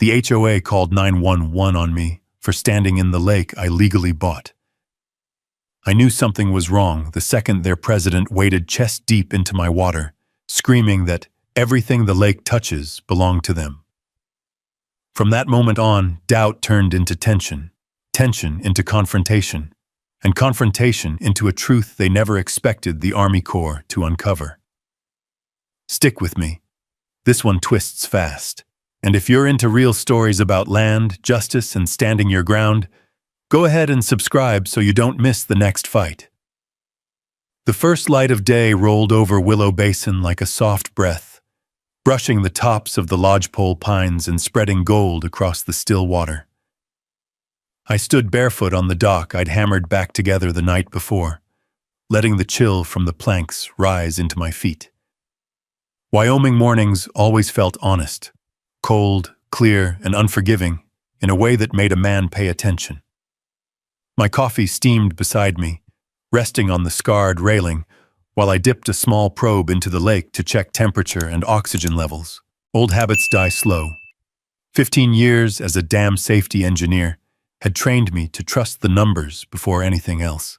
The HOA called 911 on me for standing in the lake I legally bought. I knew something was wrong the second their president waded chest deep into my water, screaming that everything the lake touches belonged to them. From that moment on, doubt turned into tension, tension into confrontation, and confrontation into a truth they never expected the Army Corps to uncover. Stick with me. This one twists fast. And if you're into real stories about land, justice, and standing your ground, go ahead and subscribe so you don't miss the next fight. The first light of day rolled over Willow Basin like a soft breath, brushing the tops of the lodgepole pines and spreading gold across the still water. I stood barefoot on the dock I'd hammered back together the night before, letting the chill from the planks rise into my feet. Wyoming mornings always felt honest, cold, clear, and unforgiving in a way that made a man pay attention. My coffee steamed beside me, resting on the scarred railing, while I dipped a small probe into the lake to check temperature and oxygen levels. Old habits die slow. 15 years as a dam safety engineer had trained me to trust the numbers before anything else.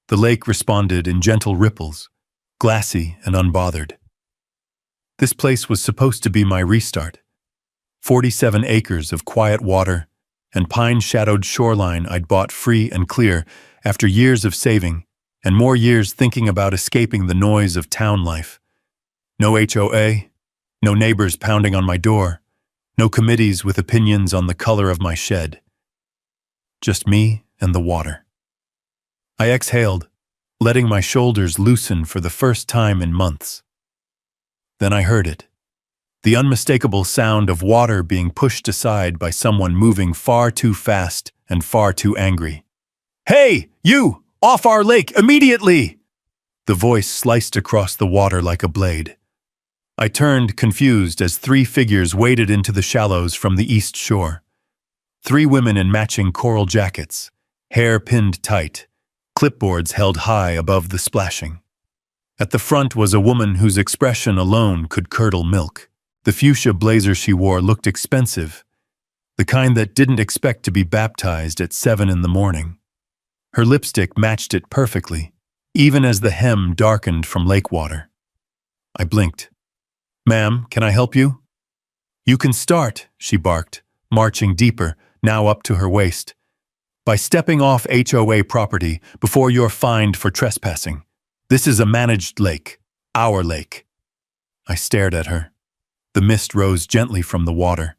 The lake responded in gentle ripples, glassy and unbothered. This place was supposed to be my restart. 47 acres of quiet water and pine-shadowed shoreline I'd bought free and clear after years of saving and more years thinking about escaping the noise of town life. No HOA, no neighbors pounding on my door, no committees with opinions on the color of my shed. Just me and the water. I exhaled, letting my shoulders loosen for the first time in months. Then I heard it. The unmistakable sound of water being pushed aside by someone moving far too fast and far too angry. "Hey, you! Off our lake, immediately!" The voice sliced across the water like a blade. I turned, confused, as 3 figures waded into the shallows from the east shore. 3 women in matching coral jackets, hair pinned tight, clipboards held high above the splashing. At the front was a woman whose expression alone could curdle milk. The fuchsia blazer she wore looked expensive, the kind that didn't expect to be baptized at 7 in the morning. Her lipstick matched it perfectly, even as the hem darkened from lake water. I blinked. "Ma'am, can I help you?" "You can start," she barked, marching deeper, now up to her waist, "by stepping off HOA property before you're fined for trespassing. This is a managed lake, our lake." I stared at her. The mist rose gently from the water.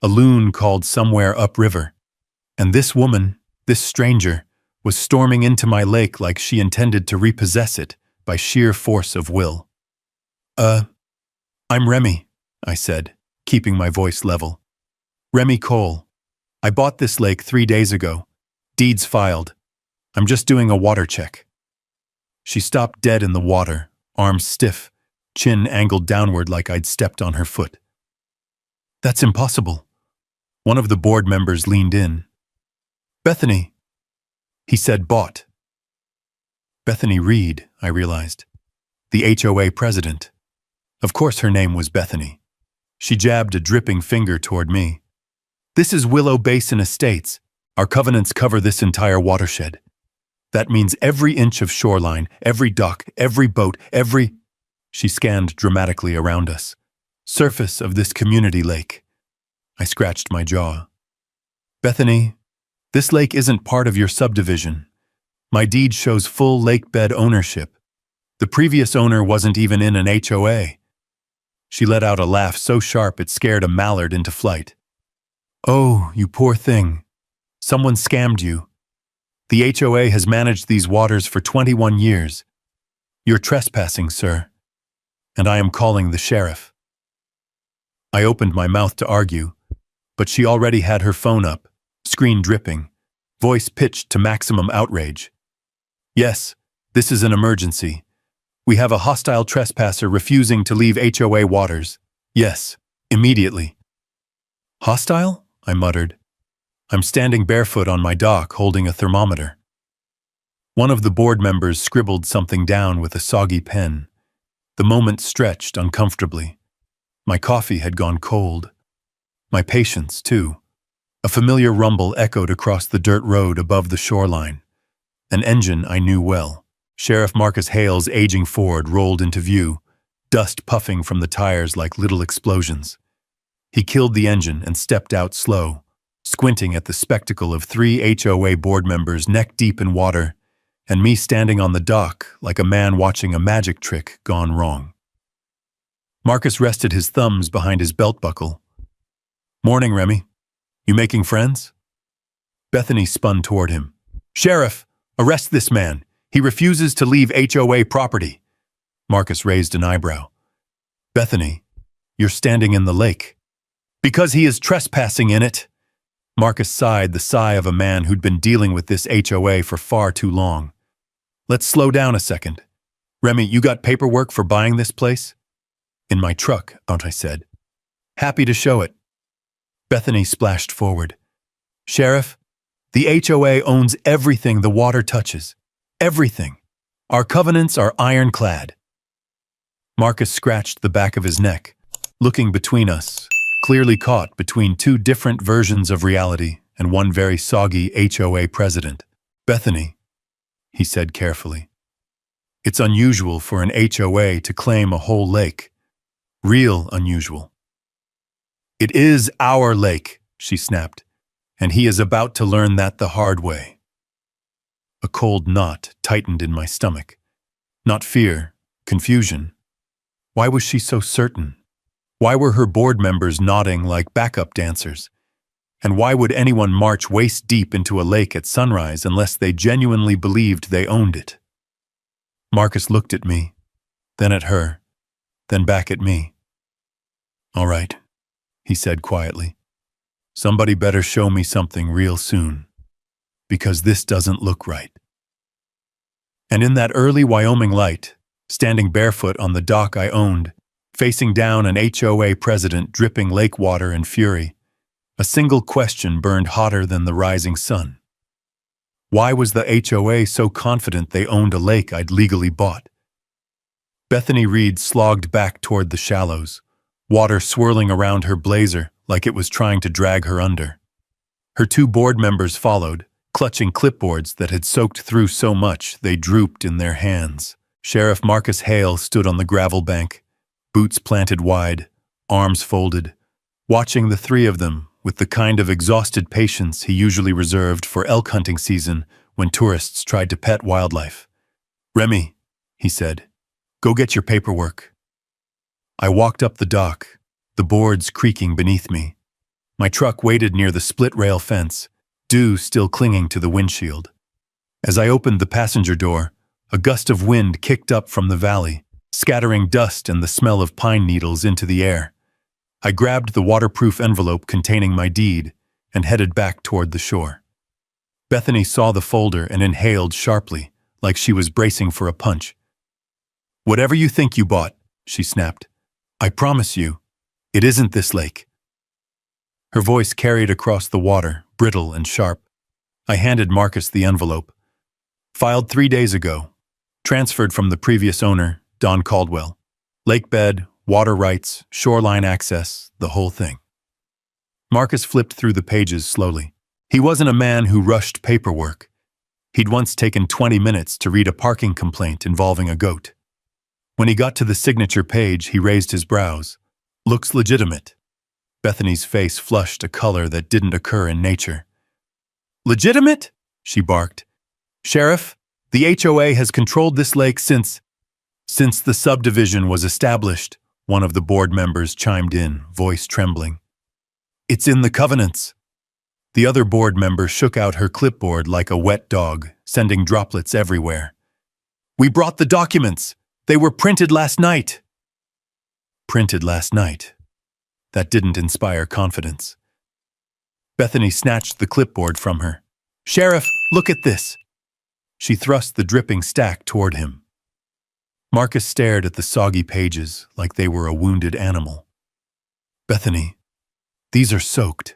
A loon called somewhere upriver. And this woman, this stranger, was storming into my lake like she intended to repossess it by sheer force of will. I'm Remy," I said, keeping my voice level. "Remy Cole. I bought this lake 3 days ago. Deeds filed. I'm just doing a water check." She stopped dead in the water, arms stiff, chin angled downward like I'd stepped on her foot. "That's impossible." One of the board members leaned in. "Bethany," he said, bought. Bethany Reed, I realized. The HOA president. Of course her name was Bethany. She jabbed a dripping finger toward me. "This is Willow Basin Estates. Our covenants cover this entire watershed. That means every inch of shoreline, every dock, every boat, every..." She scanned dramatically around us. "Surface of this community lake." I scratched my jaw. "Bethany, this lake isn't part of your subdivision. My deed shows full lake bed ownership. The previous owner wasn't even in an HOA." She let out a laugh so sharp it scared a mallard into flight. "Oh, you poor thing. Someone scammed you. The HOA has managed these waters for 21 years. You're trespassing, sir. And I am calling the sheriff." I opened my mouth to argue, but she already had her phone up, screen dripping, voice pitched to maximum outrage. "Yes, this is an emergency. We have a hostile trespasser refusing to leave HOA waters. Yes, immediately." "Hostile?" I muttered. I'm standing barefoot on my dock holding a thermometer. One of the board members scribbled something down with a soggy pen. The moment stretched uncomfortably. My coffee had gone cold. My patience, too. A familiar rumble echoed across the dirt road above the shoreline. An engine I knew well. Sheriff Marcus Hale's aging Ford rolled into view, dust puffing from the tires like little explosions. He killed the engine and stepped out slow, squinting at the spectacle of 3 HOA board members neck-deep in water, and me standing on the dock like a man watching a magic trick gone wrong. Marcus rested his thumbs behind his belt buckle. "Morning, Remy. You making friends?" Bethany spun toward him. "Sheriff, arrest this man. He refuses to leave HOA property." Marcus raised an eyebrow. "Bethany, you're standing in the lake." "Because he is trespassing in it." Marcus sighed, the sigh of a man who'd been dealing with this HOA for far too long. "Let's slow down a second. Remy, you got paperwork for buying this place?" "In my truck," I said. "Happy to show it." Bethany splashed forward. "Sheriff, the HOA owns everything the water touches. Everything. Our covenants are ironclad." Marcus scratched the back of his neck, looking between us, clearly caught between 2 different versions of reality and one very soggy HOA president. "Bethany," he said carefully, "it's unusual for an HOA to claim a whole lake. Real unusual." "It is our lake," she snapped, "and he is about to learn that the hard way." A cold knot tightened in my stomach. Not fear, confusion. Why was she so certain? Why were her board members nodding like backup dancers? And why would anyone march waist-deep into a lake at sunrise unless they genuinely believed they owned it? Marcus looked at me, then at her, then back at me. "All right," he said quietly. "Somebody better show me something real soon, because this doesn't look right." And in that early Wyoming light, standing barefoot on the dock I owned, facing down an HOA president dripping lake water in fury, a single question burned hotter than the rising sun. Why was the HOA so confident they owned a lake I'd legally bought? Bethany Reed slogged back toward the shallows, water swirling around her blazer like it was trying to drag her under. Her 2 board members followed, clutching clipboards that had soaked through so much they drooped in their hands. Sheriff Marcus Hale stood on the gravel bank, boots planted wide, arms folded, watching the 3 of them with the kind of exhausted patience he usually reserved for elk hunting season when tourists tried to pet wildlife. "Remy," he said, "go get your paperwork." I walked up the dock, the boards creaking beneath me. My truck waited near the split-rail fence, dew still clinging to the windshield. As I opened the passenger door, a gust of wind kicked up from the valley, scattering dust and the smell of pine needles into the air. I grabbed the waterproof envelope containing my deed and headed back toward the shore. Bethany saw the folder and inhaled sharply, like she was bracing for a punch. "Whatever you think you bought," she snapped, "I promise you, it isn't this lake." Her voice carried across the water, brittle and sharp. I handed Marcus the envelope. "Filed 3 days ago. Transferred from the previous owner, Don Caldwell. Lake bed, water rights, shoreline access, the whole thing." Marcus flipped through the pages slowly. He wasn't a man who rushed paperwork. He'd once taken 20 minutes to read a parking complaint involving a goat. When he got to the signature page, he raised his brows. "Looks legitimate." Bethany's face flushed a color that didn't occur in nature. "Legitimate?" she barked. "Sheriff, the HOA has controlled this lake since the subdivision was established," one of the board members chimed in, voice trembling. "It's in the covenants." The other board member shook out her clipboard like a wet dog, sending droplets everywhere. "We brought the documents. They were printed last night." Printed last night. That didn't inspire confidence. Bethany snatched the clipboard from her. "Sheriff, look at this." She thrust the dripping stack toward him. Marcus stared at the soggy pages like they were a wounded animal. "Bethany, these are soaked."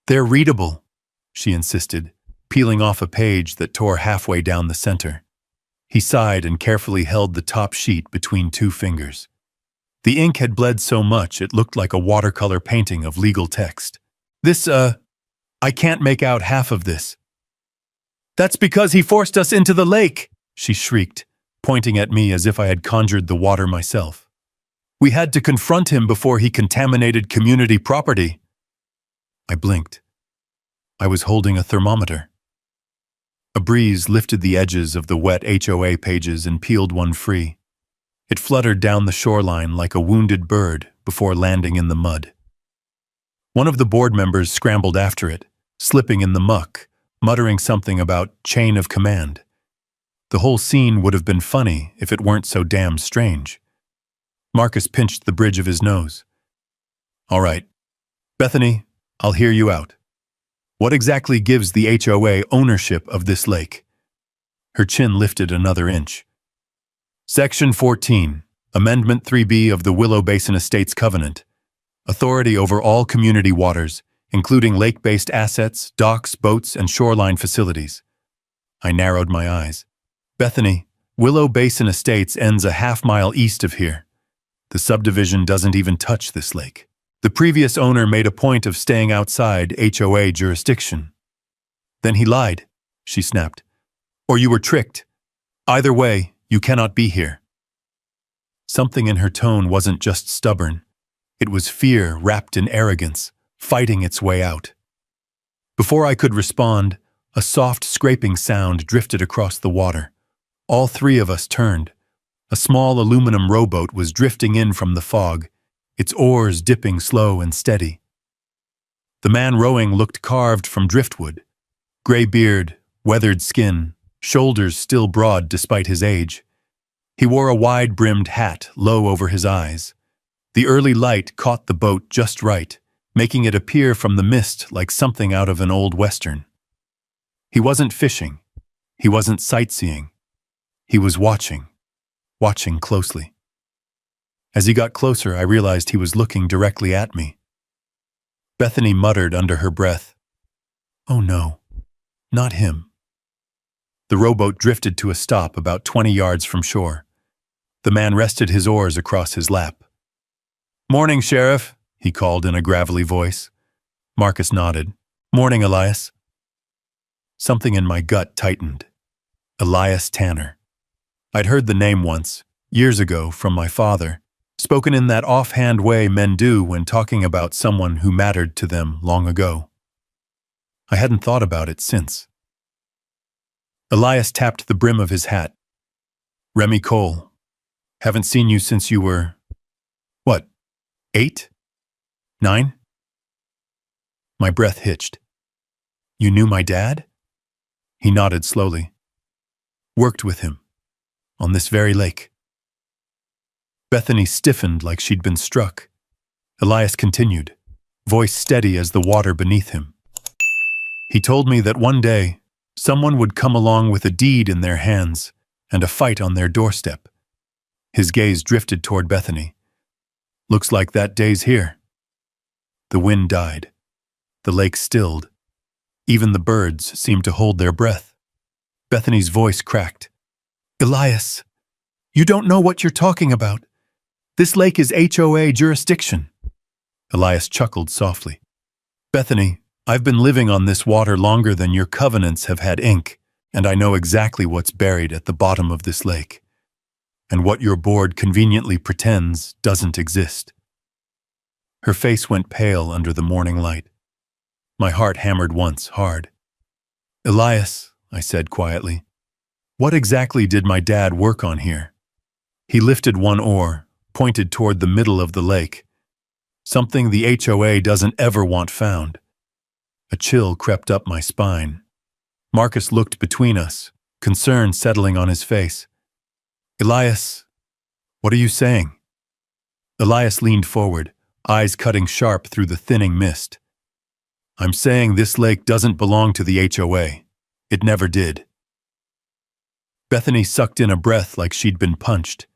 "They're readable," she insisted, peeling off a page that tore halfway down the center. He sighed and carefully held the top sheet between 2 fingers. The ink had bled so much it looked like a watercolor painting of legal text. I can't make out half of this. That's because he forced us into the lake, she shrieked, pointing at me as if I had conjured the water myself. We had to confront him before he contaminated community property. I blinked. I was holding a thermometer. A breeze lifted the edges of the wet HOA pages and peeled one free. It fluttered down the shoreline like a wounded bird before landing in the mud. One of the board members scrambled after it, slipping in the muck, muttering something about chain of command. The whole scene would have been funny if it weren't so damn strange. Marcus pinched the bridge of his nose. All right, Bethany, I'll hear you out. What exactly gives the HOA ownership of this lake? Her chin lifted another inch. Section 14, Amendment 3B of the Willow Basin Estates Covenant. Authority over all community waters, including lake-based assets, docks, boats, and shoreline facilities. I narrowed my eyes. Bethany, Willow Basin Estates ends a half-mile east of here. The subdivision doesn't even touch this lake. The previous owner made a point of staying outside HOA jurisdiction. Then he lied, she snapped. Or you were tricked. Either way, you cannot be here. Something in her tone wasn't just stubborn. It was fear wrapped in arrogance, fighting its way out. Before I could respond, a soft scraping sound drifted across the water. All three of us turned. A small aluminum rowboat was drifting in from the fog, its oars dipping slow and steady. The man rowing looked carved from driftwood. Gray beard, weathered skin, shoulders still broad despite his age. He wore a wide-brimmed hat low over his eyes. The early light caught the boat just right, making it appear from the mist like something out of an old western. He wasn't fishing. He wasn't sightseeing. He was watching closely. As he got closer, I realized he was looking directly at me. Bethany muttered under her breath, "Oh no, not him." The rowboat drifted to a stop about 20 yards from shore. The man rested his oars across his lap. "Morning, Sheriff," he called in a gravelly voice. Marcus nodded. "Morning, Elias." Something in my gut tightened. Elias Tanner. I'd heard the name once, years ago, from my father, spoken in that offhand way men do when talking about someone who mattered to them long ago. I hadn't thought about it since. Elias tapped the brim of his hat. "Remy Cole. Haven't seen you since you were, 8? 9? My breath hitched. "You knew my dad?" He nodded slowly. "Worked with him. On this very lake." Bethany stiffened like she'd been struck. Elias continued, voice steady as the water beneath him. "He told me that one day, someone would come along with a deed in their hands and a fight on their doorstep." His gaze drifted toward Bethany. "Looks like that day's here." The wind died. The lake stilled. Even the birds seemed to hold their breath. Bethany's voice cracked. "Elias, you don't know what you're talking about. This lake is HOA jurisdiction." Elias chuckled softly. "Bethany, I've been living on this water longer than your covenants have had ink, and I know exactly what's buried at the bottom of this lake. And what your board conveniently pretends doesn't exist." Her face went pale under the morning light. My heart hammered once, hard. "Elias," I said quietly, "what exactly did my dad work on here?" He lifted one oar, pointed toward the middle of the lake. "Something the HOA doesn't ever want found." A chill crept up my spine. Marcus looked between us, concern settling on his face. "Elias, what are you saying?" Elias leaned forward, eyes cutting sharp through the thinning mist. "I'm saying this lake doesn't belong to the HOA. It never did." Bethany sucked in a breath like she'd been punched.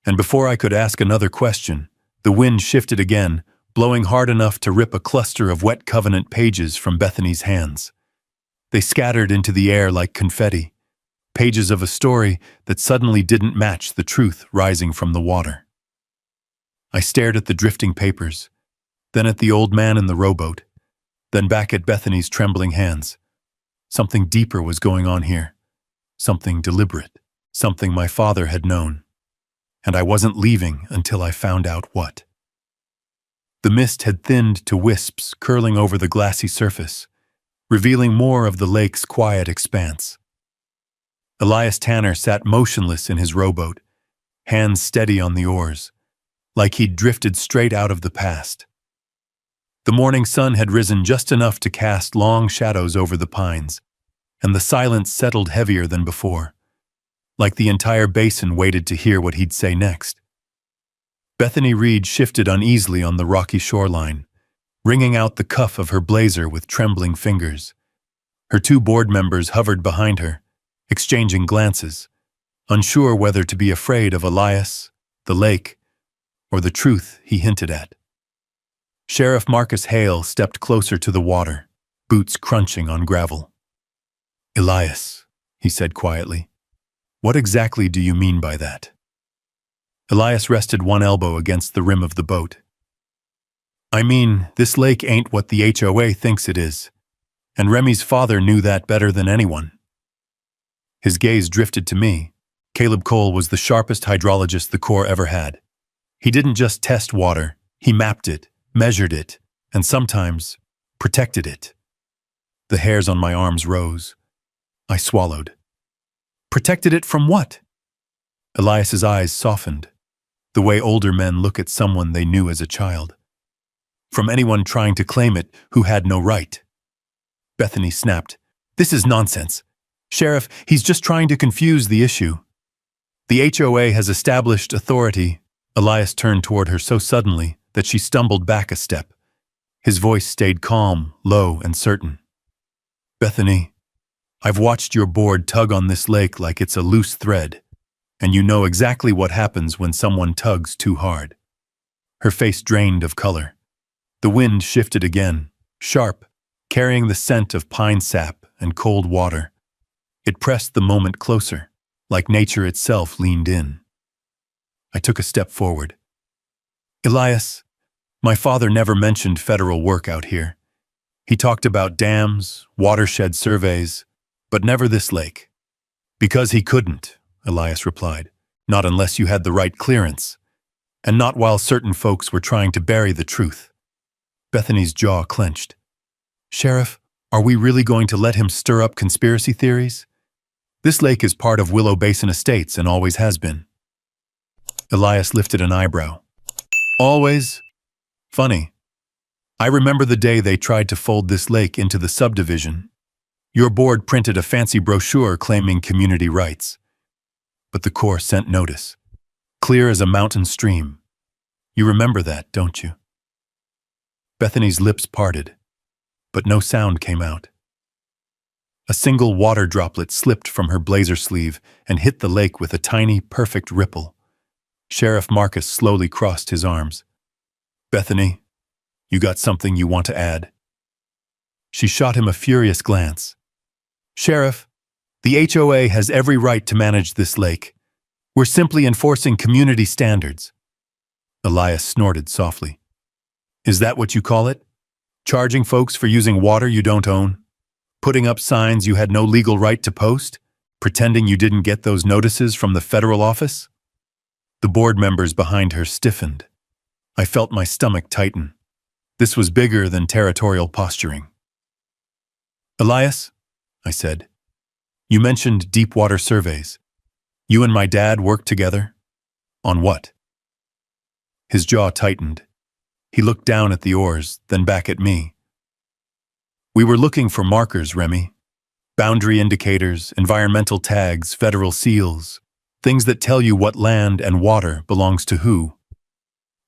And before I could ask another question, the wind shifted again, blowing hard enough to rip a cluster of wet covenant pages from Bethany's hands. They scattered into the air like confetti, pages of a story that suddenly didn't match the truth rising from the water. I stared at the drifting papers, then at the old man in the rowboat, then back at Bethany's trembling hands. Something deeper was going on here. Something deliberate. Something my father had known. And I wasn't leaving until I found out what. The mist had thinned to wisps curling over the glassy surface, revealing more of the lake's quiet expanse. Elias Tanner sat motionless in his rowboat, hands steady on the oars, like he'd drifted straight out of the past. The morning sun had risen just enough to cast long shadows over the pines, and the silence settled heavier than before, like the entire basin waited to hear what he'd say next. Bethany Reed shifted uneasily on the rocky shoreline, wringing out the cuff of her blazer with trembling fingers. Her two board members hovered behind her, exchanging glances, unsure whether to be afraid of Elias, the lake, or the truth he hinted at. Sheriff Marcus Hale stepped closer to the water, boots crunching on gravel. "Elias," he said quietly, "what exactly do you mean by that?" Elias rested one elbow against the rim of the boat. "I mean, this lake ain't what the HOA thinks it is, and Remy's father knew that better than anyone." His gaze drifted to me. Caleb Cole was the sharpest hydrologist the Corps ever had. He didn't just test water, he mapped it, measured it, and sometimes protected it. The hairs on my arms rose. I swallowed. Protected it from what? Elias's eyes softened, the way older men look at someone they knew as a child. From anyone trying to claim it who had no right. Bethany snapped, "This is nonsense. Sheriff, he's just trying to confuse the issue. The HOA has established authority." Elias turned toward her so suddenly that she stumbled back a step. His voice stayed calm, low, and certain. "Bethany, I've watched your board tug on this lake like it's a loose thread, and you know exactly what happens when someone tugs too hard." Her face drained of color. The wind shifted again, sharp, carrying the scent of pine sap and cold water. It pressed the moment closer, like nature itself leaned in. I took a step forward. "Elias, my father never mentioned federal work out here. He talked about dams, watershed surveys, but never this lake." "Because he couldn't," Elias replied. "Not unless you had the right clearance, and not while certain folks were trying to bury the truth." Bethany's jaw clenched. "Sheriff, are we really going to let him stir up conspiracy theories? This lake is part of Willow Basin Estates and always has been." Elias lifted an eyebrow. "Always? Funny. I remember the day they tried to fold this lake into the subdivision. Your board printed a fancy brochure claiming community rights. But the Corps sent notice. Clear as a mountain stream. You remember that, don't you?" Bethany's lips parted, but no sound came out. A single water droplet slipped from her blazer sleeve and hit the lake with a tiny, perfect ripple. Sheriff Marcus slowly crossed his arms. "Bethany, you got something you want to add?" She shot him a furious glance. "Sheriff, the HOA has every right to manage this lake. We're simply enforcing community standards." Elias snorted softly. "Is that what you call it? Charging folks for using water you don't own? Putting up signs you had no legal right to post? Pretending you didn't get those notices from the federal office?" The board members behind her stiffened. I felt my stomach tighten. This was bigger than territorial posturing. "Elias," I said, "you mentioned deep water surveys. You and my dad worked together? On what?" His jaw tightened. He looked down at the oars, then back at me. "We were looking for markers, Remy. Boundary indicators, environmental tags, federal seals, things that tell you what land and water belongs to who."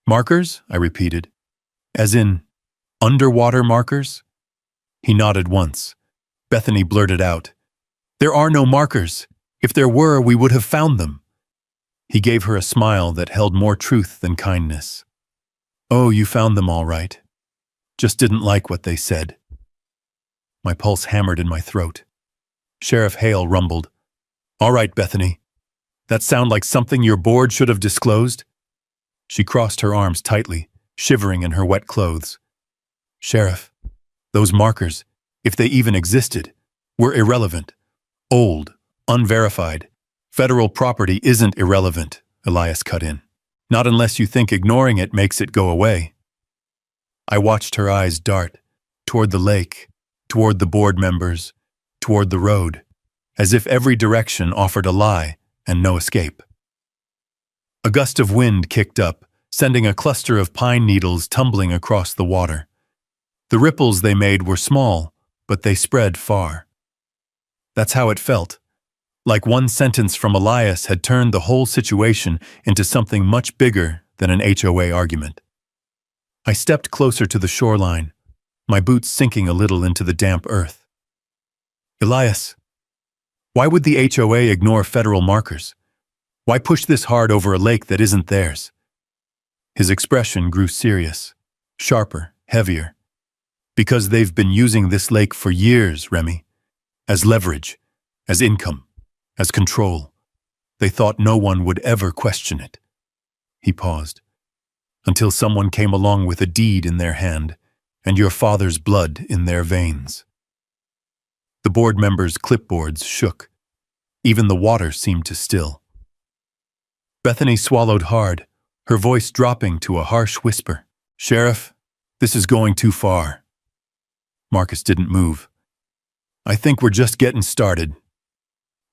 "Markers?" I repeated. "As in, underwater markers?" He nodded once. Bethany blurted out, "There are no markers. If there were, we would have found them." He gave her a smile that held more truth than kindness. "Oh, you found them all right. Just didn't like what they said." My pulse hammered in my throat. Sheriff Hale rumbled, "All right, Bethany. That sound like something your board should have disclosed?" She crossed her arms tightly, shivering in her wet clothes. Sheriff, those markers, if they even existed, were irrelevant. Old, unverified. Federal property isn't irrelevant, Elias cut in. Not unless you think ignoring it makes it go away. I watched her eyes dart toward the lake, toward the board members, toward the road, as if every direction offered a lie and no escape. A gust of wind kicked up, sending a cluster of pine needles tumbling across the water. The ripples they made were small, but they spread far. That's how it felt. Like one sentence from Elias had turned the whole situation into something much bigger than an HOA argument. I stepped closer to the shoreline, my boots sinking a little into the damp earth. Elias, why would the HOA ignore federal markers? Why push this hard over a lake that isn't theirs? His expression grew serious, sharper, heavier. Because they've been using this lake for years, Remy. As leverage, as income, as control. They thought no one would ever question it. He paused. Until someone came along with a deed in their hand, and your father's blood in their veins. The board members' clipboards shook. Even the water seemed to still. Bethany swallowed hard, her voice dropping to a harsh whisper. Sheriff, this is going too far. Marcus didn't move. I think we're just getting started.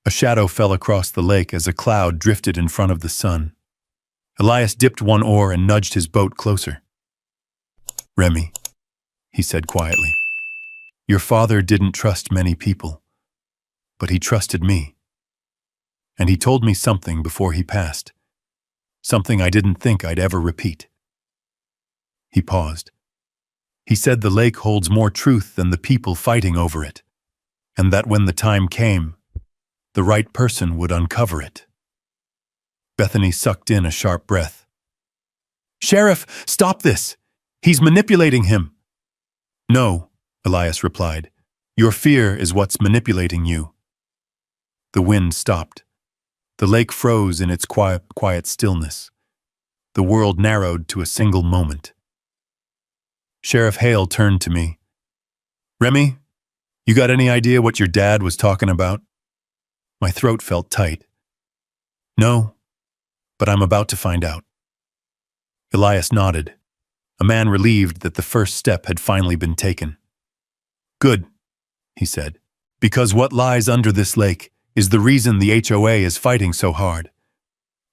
A shadow fell across the lake as a cloud drifted in front of the sun. Elias dipped one oar and nudged his boat closer. Remy, he said quietly, your father didn't trust many people, but he trusted me. And he told me something before he passed, something I didn't think I'd ever repeat. He paused. He said the lake holds more truth than the people fighting over it, and that when the time came, the right person would uncover it. Bethany sucked in a sharp breath. Sheriff, stop this! He's manipulating him! No, Elias replied. Your fear is what's manipulating you. The wind stopped. The lake froze in its quiet stillness. The world narrowed to a single moment. Sheriff Hale turned to me. Remy, you got any idea what your dad was talking about? My throat felt tight. No, but I'm about to find out. Elias nodded, a man relieved that the first step had finally been taken. Good, he said, because what lies under this lake is the reason the HOA is fighting so hard.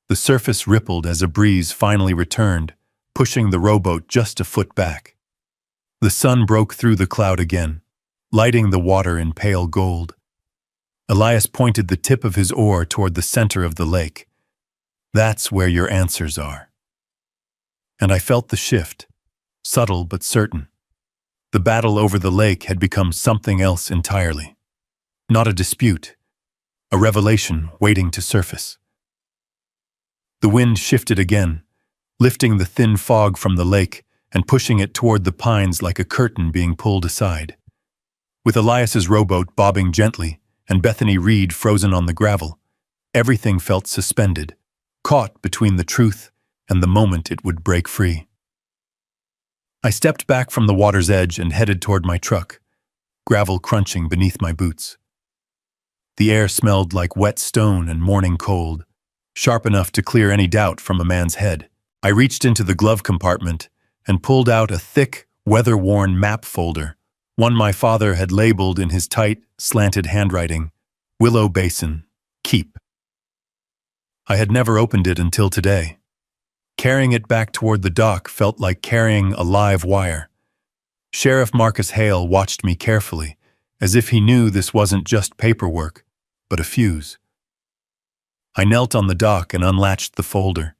The surface rippled as a breeze finally returned, pushing the rowboat just a foot back. The sun broke through the cloud again, lighting the water in pale gold. Elias pointed the tip of his oar toward the center of the lake. That's where your answers are. And I felt the shift, subtle but certain. The battle over the lake had become something else entirely. Not a dispute, a revelation waiting to surface. The wind shifted again, lifting the thin fog from the lake and pushing it toward the pines like a curtain being pulled aside. With Elias's rowboat bobbing gently and Bethany Reed frozen on the gravel, everything felt suspended, caught between the truth and the moment it would break free. I stepped back from the water's edge and headed toward my truck, gravel crunching beneath my boots. The air smelled like wet stone and morning cold, sharp enough to clear any doubt from a man's head. I reached into the glove compartment and pulled out a thick, weather-worn map folder, one my father had labeled in his tight, slanted handwriting, Willow Basin, Keep. I had never opened it until today. Carrying it back toward the dock felt like carrying a live wire. Sheriff Marcus Hale watched me carefully, as if he knew this wasn't just paperwork, but a fuse. I knelt on the dock and unlatched the folder.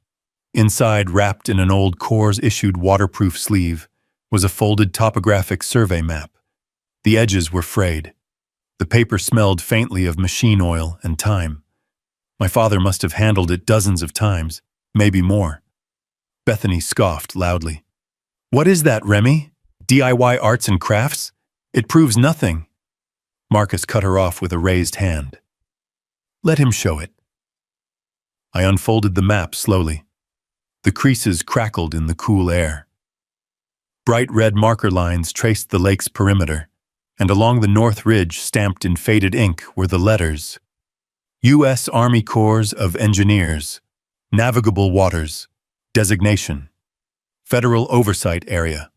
Inside, wrapped in an old Coors-issued waterproof sleeve, was a folded topographic survey map. The edges were frayed. The paper smelled faintly of machine oil and time. My father must have handled it dozens of times, maybe more. Bethany scoffed loudly. What is that, Remy? DIY arts and crafts? It proves nothing. Marcus cut her off with a raised hand. Let him show it. I unfolded the map slowly. The creases crackled in the cool air. Bright red marker lines traced the lake's perimeter, and along the north ridge, stamped in faded ink, were the letters: U.S. Army Corps of Engineers, Navigable Waters, Designation, Federal Oversight Area.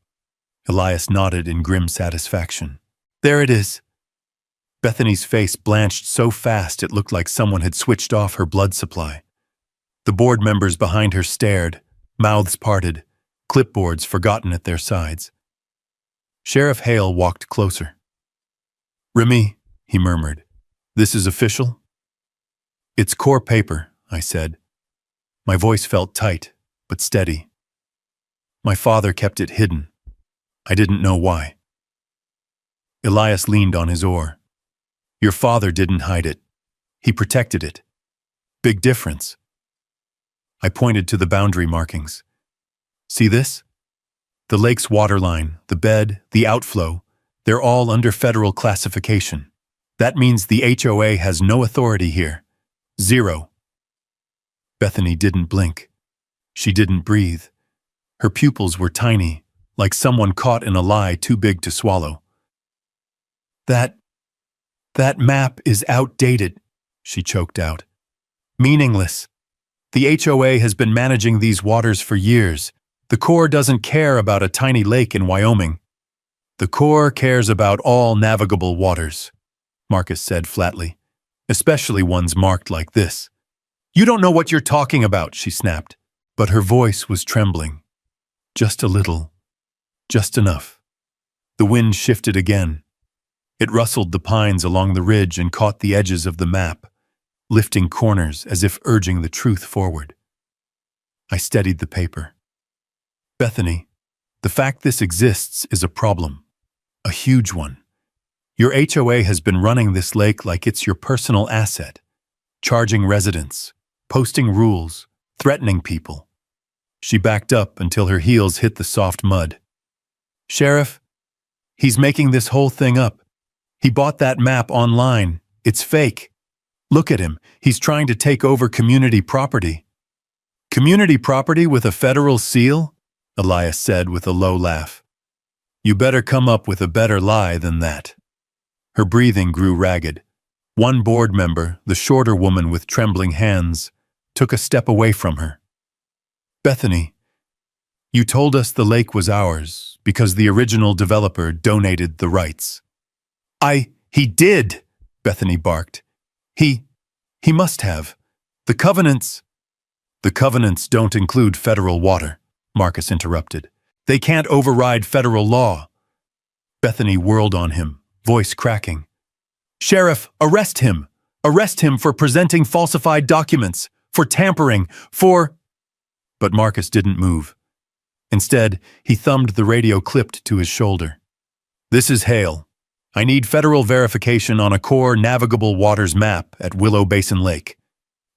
Elias nodded in grim satisfaction. There it is. Bethany's face blanched so fast it looked like someone had switched off her blood supply. The board members behind her stared, mouths parted, clipboards forgotten at their sides. Sheriff Hale walked closer. "Remy," he murmured, "this is official?" "It's core paper," I said. My voice felt tight, but steady. My father kept it hidden. I didn't know why. Elias leaned on his oar. "Your father didn't hide it. He protected it. Big difference." I pointed to the boundary markings. "See this? The lake's waterline, the bed, the outflow, they're all under federal classification. That means the HOA has no authority here. Zero." Bethany didn't blink. She didn't breathe. Her pupils were tiny, like someone caught in a lie too big to swallow. That map is outdated," she choked out. "Meaningless. The HOA has been managing these waters for years. The Corps doesn't care about a tiny lake in Wyoming. The Corps cares about all navigable waters," Marcus said flatly, "especially ones marked like this." "You don't know what you're talking about," she snapped, but her voice was trembling. Just a little. Just enough. The wind shifted again. It rustled the pines along the ridge and caught the edges of the map, lifting corners as if urging the truth forward. I steadied the paper. "Bethany, the fact this exists is a problem. A huge one. Your HOA has been running this lake like it's your personal asset, charging residents, posting rules, threatening people." She backed up until her heels hit the soft mud. "Sheriff, he's making this whole thing up. He bought that map online. It's fake. Look at him. He's trying to take over community property." "Community property with a federal seal?" Elias said with a low laugh. "You better come up with a better lie than that." Her breathing grew ragged. One board member, the shorter woman with trembling hands, took a step away from her. "Bethany, you told us the lake was ours because the original developer donated the rights." He did," Bethany barked. He must have. The covenants don't include federal water," Marcus interrupted. "They can't override federal law." Bethany whirled on him, voice cracking. "Sheriff, arrest him! Arrest him for presenting falsified documents, for tampering, for—" But Marcus didn't move. Instead, he thumbed the radio clipped to his shoulder. "This is Hale. I need federal verification on a Corps navigable waters map at Willow Basin Lake.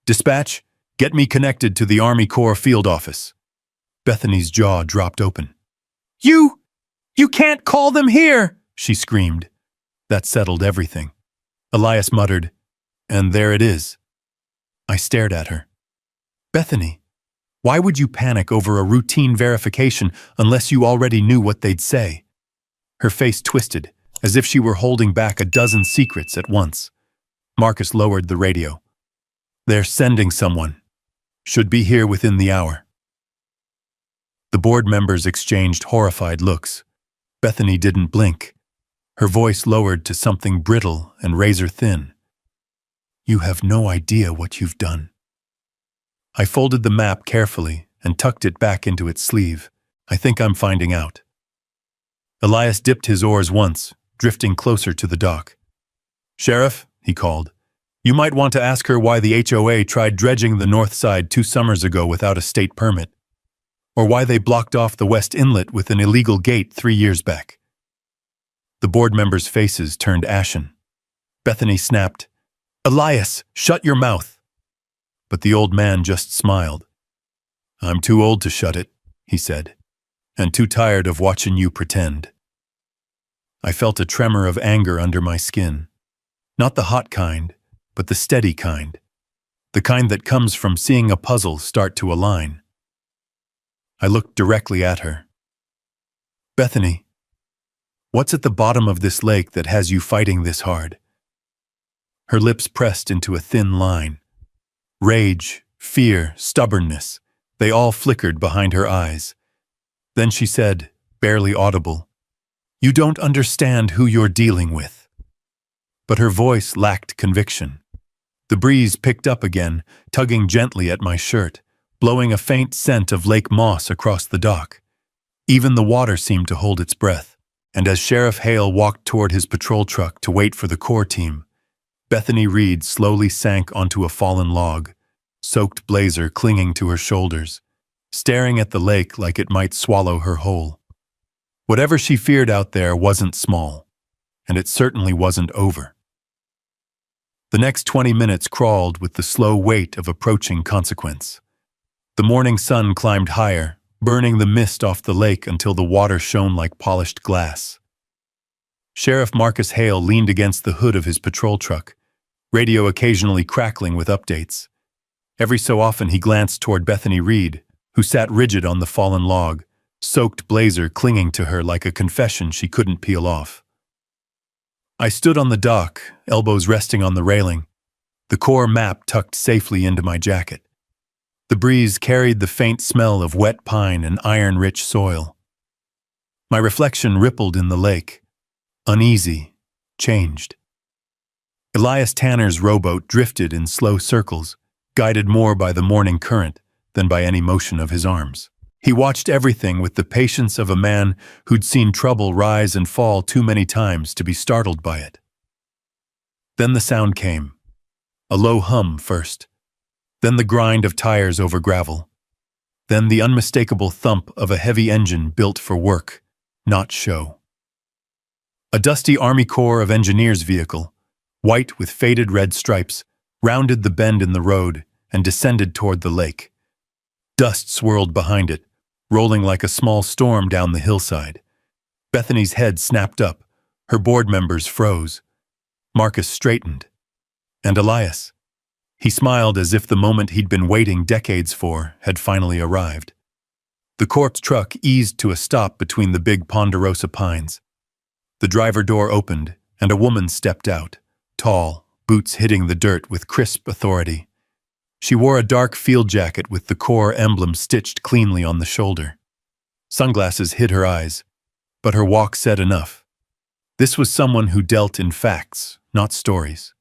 Dispatch, get me connected to the Army Corps field office." Bethany's jaw dropped open. You can't call them here," she screamed. That settled everything. Elias muttered, "And there it is." I stared at her. "Bethany, why would you panic over a routine verification unless you already knew what they'd say?" Her face twisted, as if she were holding back a dozen secrets at once. Marcus lowered the radio. "They're sending someone. Should be here within the hour." The board members exchanged horrified looks. Bethany didn't blink. Her voice lowered to something brittle and razor-thin. "You have no idea what you've done." I folded the map carefully and tucked it back into its sleeve. "I think I'm finding out." Elias dipped his oars once, drifting closer to the dock. "Sheriff," he called, "you might want to ask her why the HOA tried dredging the north side 2 summers ago without a state permit, or why they blocked off the west inlet with an illegal gate 3 years back." The board members' faces turned ashen. Bethany snapped, "Elias, shut your mouth." But the old man just smiled. "I'm too old to shut it," he said, "and too tired of watching you pretend." I felt a tremor of anger under my skin. Not the hot kind, but the steady kind. The kind that comes from seeing a puzzle start to align. I looked directly at her. Bethany, what's at the bottom of this lake that has you fighting this hard? Her lips pressed into a thin line. Rage, fear, stubbornness, they all flickered behind her eyes. Then she said, barely audible, "You don't understand who you're dealing with." But her voice lacked conviction. The breeze picked up again, tugging gently at my shirt, blowing a faint scent of lake moss across the dock. Even the water seemed to hold its breath, and as Sheriff Hale walked toward his patrol truck to wait for the Corps team, Bethany Reed slowly sank onto a fallen log, soaked blazer clinging to her shoulders, staring at the lake like it might swallow her whole. Whatever she feared out there wasn't small, and it certainly wasn't over. The next 20 minutes crawled with the slow weight of approaching consequence. The morning sun climbed higher, burning the mist off the lake until the water shone like polished glass. Sheriff Marcus Hale leaned against the hood of his patrol truck, radio occasionally crackling with updates. Every so often he glanced toward Bethany Reed, who sat rigid on the fallen log, soaked blazer clinging to her like a confession she couldn't peel off. I stood on the dock, elbows resting on the railing, the Corps map tucked safely into my jacket. The breeze carried the faint smell of wet pine and iron-rich soil. My reflection rippled in the lake, uneasy, changed. Elias Tanner's rowboat drifted in slow circles, guided more by the morning current than by any motion of his arms. He watched everything with the patience of a man who'd seen trouble rise and fall too many times to be startled by it. Then the sound came. A low hum first, then the grind of tires over gravel, then the unmistakable thump of a heavy engine built for work, not show. A dusty Army Corps of Engineers vehicle, white with faded red stripes, rounded the bend in the road and descended toward the lake. Dust swirled behind it, rolling like a small storm down the hillside. Bethany's head snapped up, her board members froze. Marcus straightened. And Elias. He smiled as if the moment he'd been waiting decades for had finally arrived. The Corps truck eased to a stop between the big ponderosa pines. The driver door opened, and a woman stepped out, tall, boots hitting the dirt with crisp authority. She wore a dark field jacket with the Corps emblem stitched cleanly on the shoulder. Sunglasses hid her eyes, but her walk said enough. This was someone who dealt in facts, not stories.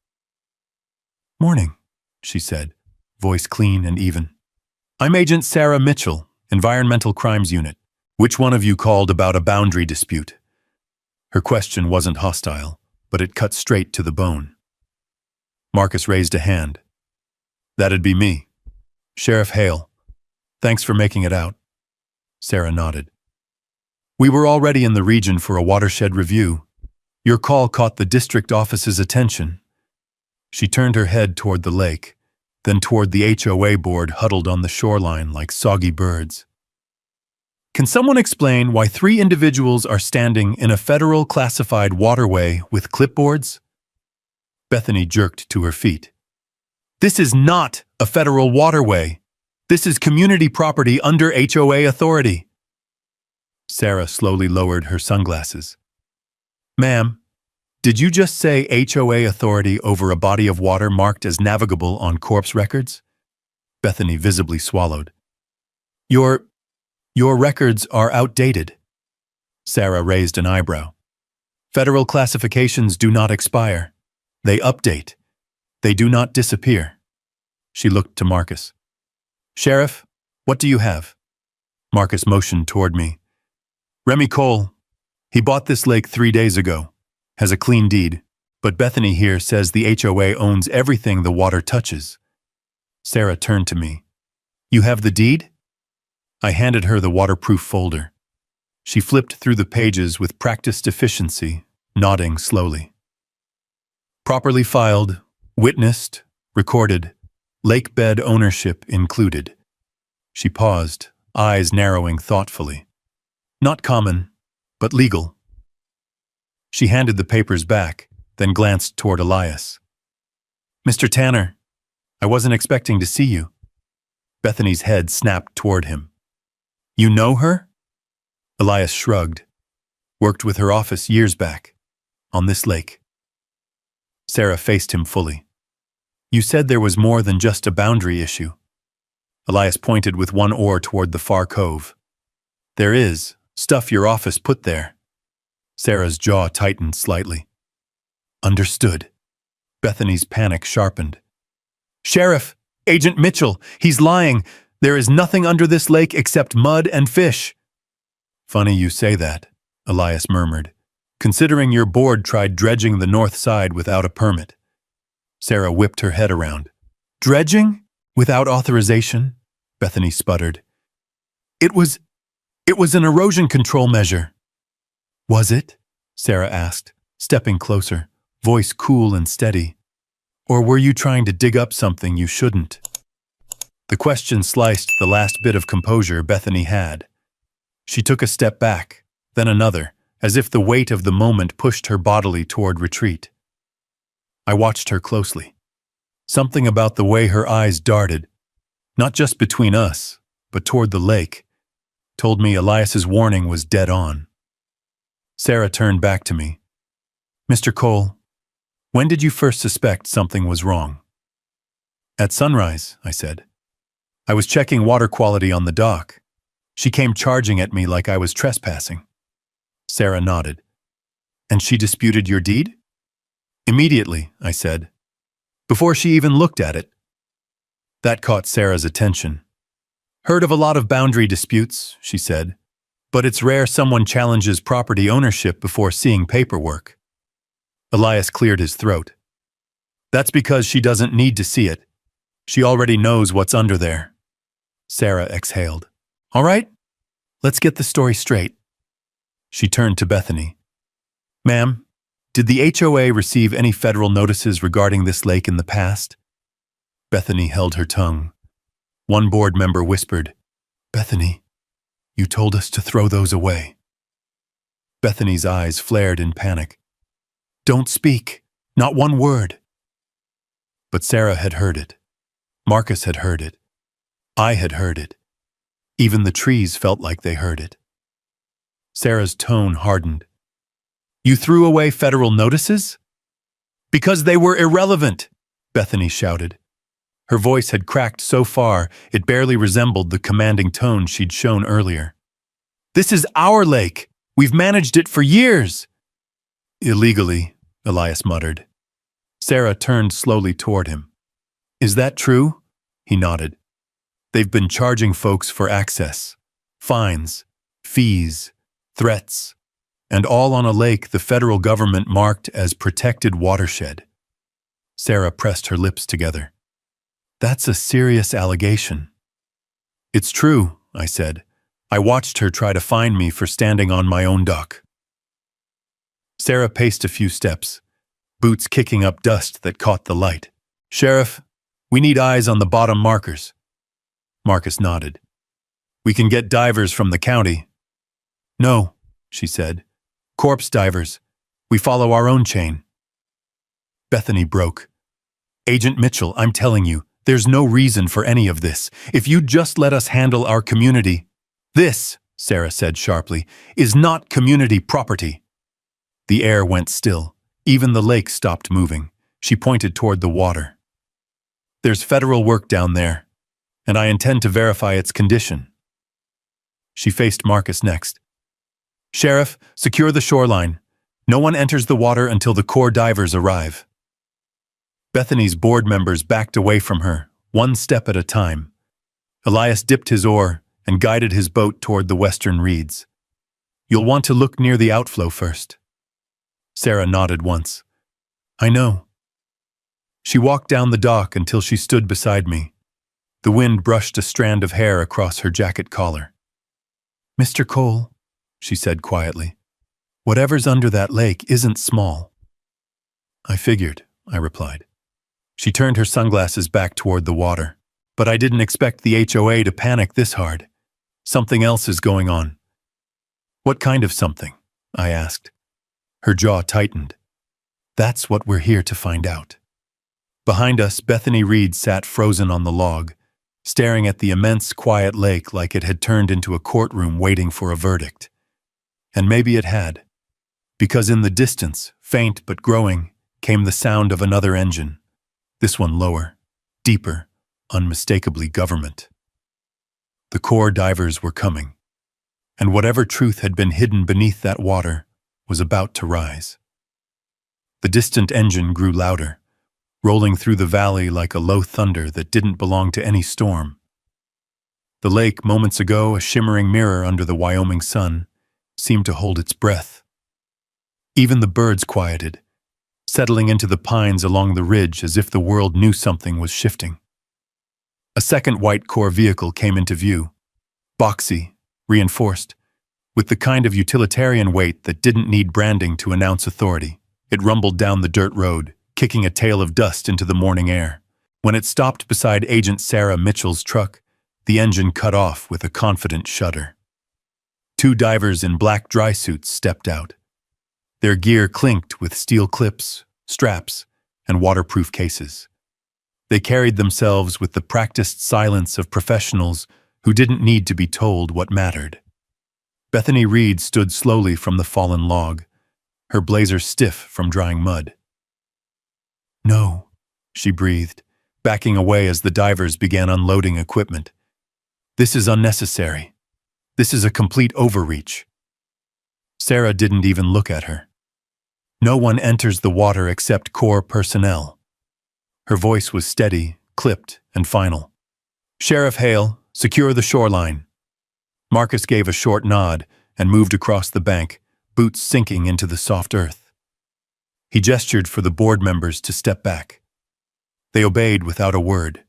"Morning," she said, voice clean and even. "I'm Agent Sarah Mitchell, Environmental Crimes Unit. Which one of you called about a boundary dispute?" Her question wasn't hostile, but it cut straight to the bone. Marcus raised a hand. "That'd be me. Sheriff Hale. Thanks for making it out." Sarah nodded. "We were already in the region for a watershed review. Your call caught the district office's attention." She turned her head toward the lake, then toward the HOA board huddled on the shoreline like soggy birds. "Can someone explain why 3 individuals are standing in a federal classified waterway with clipboards?" Bethany jerked to her feet. "This is not a federal waterway. This is community property under HOA authority." Sarah slowly lowered her sunglasses. "Ma'am, did you just say HOA authority over a body of water marked as navigable on corpse records?" Bethany visibly swallowed. Your records are outdated." Sarah raised an eyebrow. "Federal classifications do not expire. They update. They do not disappear." She looked to Marcus. "Sheriff, what do you have?" Marcus motioned toward me. "Remy Cole. He bought this lake 3 days ago. Has a clean deed, but Bethany here says the HOA owns everything the water touches." Sarah turned to me. "You have the deed?" I handed her the waterproof folder. She flipped through the pages with practiced efficiency, nodding slowly. "Properly filed, witnessed, recorded, lake bed ownership included." She paused, eyes narrowing thoughtfully. "Not common, but legal." She handed the papers back, then glanced toward Elias. "Mr. Tanner, I wasn't expecting to see you." Bethany's head snapped toward him. You know her? Elias shrugged. Worked with her office years back. On this lake. Sarah faced him fully. You said there was more than just a boundary issue. Elias pointed with one oar toward the far cove. There is stuff your office put there. Sarah's jaw tightened slightly. Understood. Bethany's panic sharpened. Sheriff, Agent Mitchell, he's lying. There is nothing under this lake except mud and fish. Funny you say that, Elias murmured, considering your board tried dredging the north side without a permit. Sarah whipped her head around. Dredging? Without authorization? Bethany sputtered. It was an erosion control measure. Was it? Sarah asked, stepping closer, voice cool and steady. Or were you trying to dig up something you shouldn't? The question sliced the last bit of composure Bethany had. She took a step back, then another, as if the weight of the moment pushed her bodily toward retreat. I watched her closely. Something about the way her eyes darted, not just between us, but toward the lake, told me Elias's warning was dead on. Sarah turned back to me. Mr. Cole, when did you first suspect something was wrong? At sunrise, I said. I was checking water quality on the dock. She came charging at me like I was trespassing. Sarah nodded. And she disputed your deed? Immediately, I said. Before she even looked at it. That caught Sarah's attention. Heard of a lot of boundary disputes, she said, but it's rare someone challenges property ownership before seeing paperwork. Elias cleared his throat. That's because she doesn't need to see it. She already knows what's under there. Sarah exhaled. All right, let's get the story straight. She turned to Bethany. Ma'am, did the HOA receive any federal notices regarding this lake in the past? Bethany held her tongue. One board member whispered, Bethany, you told us to throw those away. Bethany's eyes flared in panic. Don't speak, not one word. But Sarah had heard it. Marcus had heard it. I had heard it. Even the trees felt like they heard it. Sarah's tone hardened. You threw away federal notices? Because they were irrelevant, Bethany shouted. Her voice had cracked so far it barely resembled the commanding tone she'd shown earlier. This is our lake. We've managed it for years. Illegally, Elias muttered. Sarah turned slowly toward him. Is that true? He nodded. They've been charging folks for access, fines, fees, threats, and all on a lake the federal government marked as protected watershed. Sarah pressed her lips together. That's a serious allegation. It's true, I said. I watched her try to find me for standing on my own dock. Sarah paced a few steps, boots kicking up dust that caught the light. Sheriff, we need eyes on the bottom markers. Marcus nodded. We can get divers from the county. No, she said. Corpse divers. We follow our own chain. Bethany broke. Agent Mitchell, I'm telling you, there's no reason for any of this. If you'd just let us handle our community. This, Sarah said sharply, is not community property. The air went still. Even the lake stopped moving. She pointed toward the water. There's federal work down there, and I intend to verify its condition. She faced Marcus next. Sheriff, secure the shoreline. No one enters the water until the Corps divers arrive. Bethany's board members backed away from her, one step at a time. Elias dipped his oar and guided his boat toward the western reeds. You'll want to look near the outflow first. Sarah nodded once. I know. She walked down the dock until she stood beside me. The wind brushed a strand of hair across her jacket collar. Mr. Cole, she said quietly, whatever's under that lake isn't small. I figured, I replied. She turned her sunglasses back toward the water. But I didn't expect the HOA to panic this hard. Something else is going on. What kind of something? I asked. Her jaw tightened. That's what we're here to find out. Behind us, Bethany Reed sat frozen on the log, staring at the immense, quiet lake like it had turned into a courtroom waiting for a verdict. And maybe it had, because in the distance, faint but growing, came the sound of another engine, this one lower, deeper, unmistakably government. The Corps divers were coming, and whatever truth had been hidden beneath that water was about to rise. The distant engine grew louder, rolling through the valley like a low thunder that didn't belong to any storm. The lake, moments ago a shimmering mirror under the Wyoming sun, seemed to hold its breath. Even the birds quieted, settling into the pines along the ridge as if the world knew something was shifting. A second white Corps vehicle came into view, boxy, reinforced, with the kind of utilitarian weight that didn't need branding to announce authority. It rumbled down the dirt road, kicking a tail of dust into the morning air. When it stopped beside Agent Sarah Mitchell's truck, the engine cut off with a confident shudder. Two divers in black dry suits stepped out. Their gear clinked with steel clips, straps, and waterproof cases. They carried themselves with the practiced silence of professionals who didn't need to be told what mattered. Bethany Reed stood slowly from the fallen log, her blazer stiff from drying mud. "No," she breathed, backing away as the divers began unloading equipment. "This is unnecessary. This is a complete overreach." Sarah didn't even look at her. "No one enters the water except Corps personnel." Her voice was steady, clipped, and final. "Sheriff Hale, secure the shoreline." Marcus gave a short nod and moved across the bank, boots sinking into the soft earth. He gestured for the board members to step back. They obeyed without a word.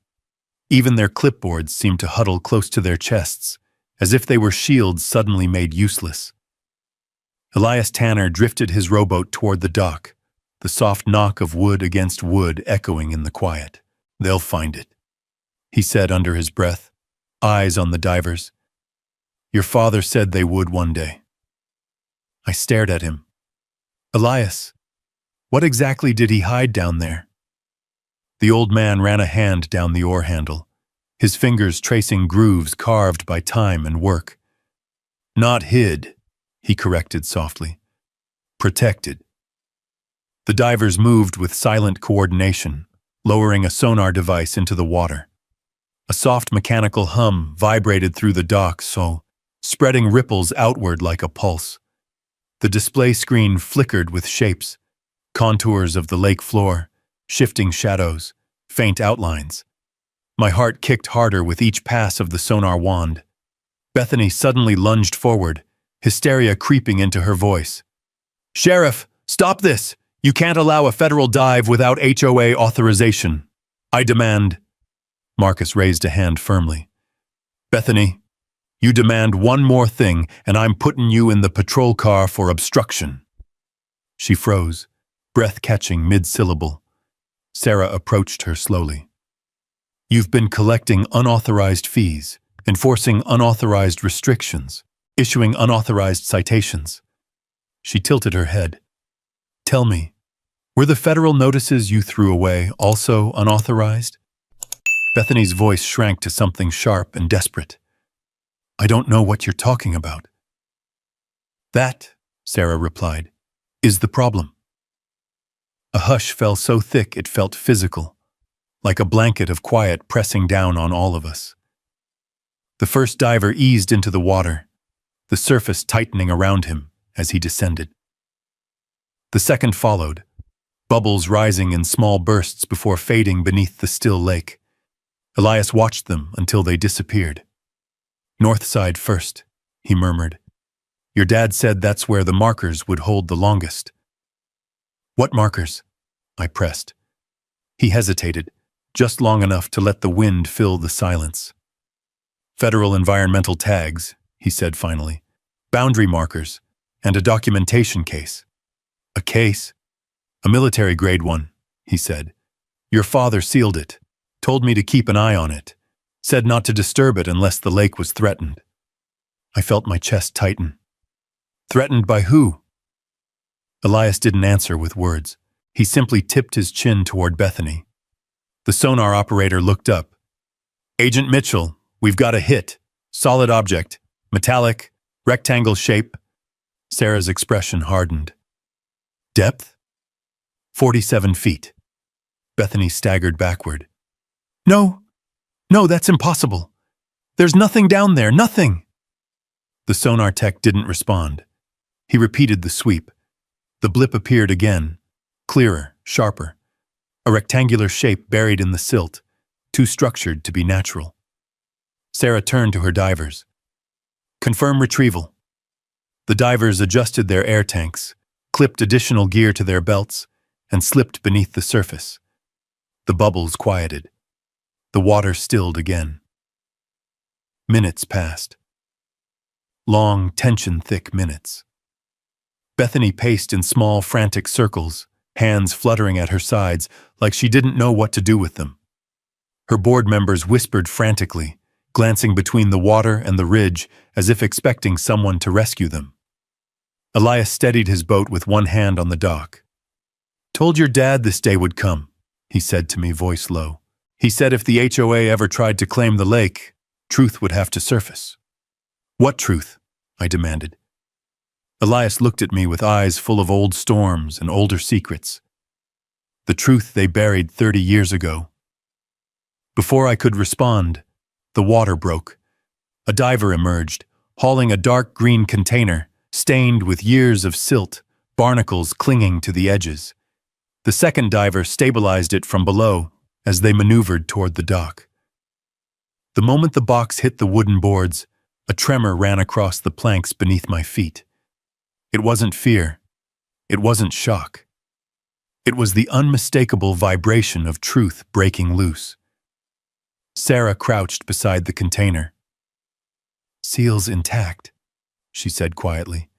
Even their clipboards seemed to huddle close to their chests, as if they were shields suddenly made useless. Elias Tanner drifted his rowboat toward the dock, the soft knock of wood against wood echoing in the quiet. "They'll find it," he said under his breath, eyes on the divers. "Your father said they would one day." I stared at him. "Elias, what exactly did he hide down there?" The old man ran a hand down the oar handle, his fingers tracing grooves carved by time and work. "Not hid," he corrected softly. "Protected." The divers moved with silent coordination, lowering a sonar device into the water. A soft mechanical hum vibrated through the dock, spreading ripples outward like a pulse. The display screen flickered with shapes, contours of the lake floor, shifting shadows, faint outlines. My heart kicked harder with each pass of the sonar wand. Bethany suddenly lunged forward, hysteria creeping into her voice. "Sheriff, stop this! You can't allow a federal dive without HOA authorization. I demand—" Marcus raised a hand firmly. "Bethany, you demand one more thing, and I'm putting you in the patrol car for obstruction." She froze, breath catching mid-syllable. Sarah approached her slowly. "You've been collecting unauthorized fees, enforcing unauthorized restrictions, issuing unauthorized citations." She tilted her head. "Tell me, were the federal notices you threw away also unauthorized?" Bethany's voice shrank to something sharp and desperate. "I don't know what you're talking about." "That," Sarah replied, "is the problem." A hush fell so thick it felt physical, like a blanket of quiet pressing down on all of us. The first diver eased into the water, the surface tightening around him as he descended. The second followed, bubbles rising in small bursts before fading beneath the still lake. Elias watched them until they disappeared. "North side first," he murmured. "Your dad said that's where the markers would hold the longest." "What markers?" I pressed. He hesitated, just long enough to let the wind fill the silence. "Federal environmental tags," he said finally. "Boundary markers, and a documentation case." "A case?" "A military-grade one," he said. "Your father sealed it, told me to keep an eye on it, said not to disturb it unless the lake was threatened." I felt my chest tighten. "Threatened by who?" Elias didn't answer with words. He simply tipped his chin toward Bethany. The sonar operator looked up. Agent Mitchell, we've got a hit. Solid object. Metallic. Rectangle shape. Sarah's expression hardened. Depth? 47 feet. Bethany staggered backward. No, that's impossible. There's nothing down there, nothing. The sonar tech didn't respond. He repeated the sweep. The blip appeared again, clearer, sharper. A rectangular shape buried in the silt, too structured to be natural. Sarah turned to her divers. Confirm retrieval. The divers adjusted their air tanks, clipped additional gear to their belts, and slipped beneath the surface. The bubbles quieted. The water stilled again. Minutes passed. Long, tension-thick minutes. Bethany paced in small, frantic circles, hands fluttering at her sides like she didn't know what to do with them. Her board members whispered frantically, glancing between the water and the ridge as if expecting someone to rescue them. Elias steadied his boat with one hand on the dock. Told your dad this day would come, he said to me, voice low. He said if the HOA ever tried to claim the lake, truth would have to surface. What truth? I demanded. Elias looked at me with eyes full of old storms and older secrets. The truth they buried 30 years ago. Before I could respond, the water broke. A diver emerged, hauling a dark green container, stained with years of silt, barnacles clinging to the edges. The second diver stabilized it from below as they maneuvered toward the dock. The moment the box hit the wooden boards, a tremor ran across the planks beneath my feet. It wasn't fear. It wasn't shock. It was the unmistakable vibration of truth breaking loose. Sarah crouched beside the container. Seal's intact, she said quietly.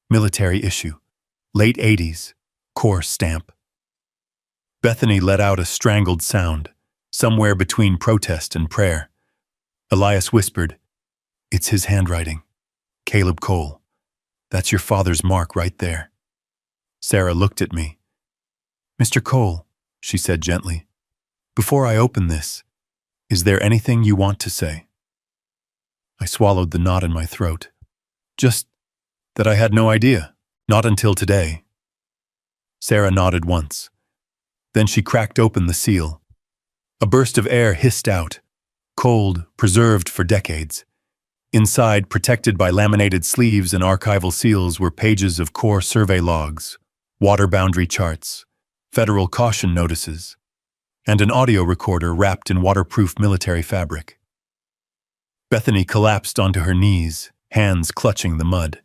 Military issue. Late 80s. Corps stamp. Bethany let out a strangled sound, somewhere between protest and prayer. Elias whispered, It's his handwriting. Caleb Cole. That's your father's mark right there. Sarah looked at me. Mr. Cole, she said gently, before I open this, is there anything you want to say? I swallowed the knot in my throat. Just that I had no idea, not until today. Sarah nodded once. Then she cracked open the seal. A burst of air hissed out, cold, preserved for decades. Inside, protected by laminated sleeves and archival seals, were pages of Corps survey logs, water boundary charts, federal caution notices, and an audio recorder wrapped in waterproof military fabric. Bethany collapsed onto her knees, hands clutching the mud.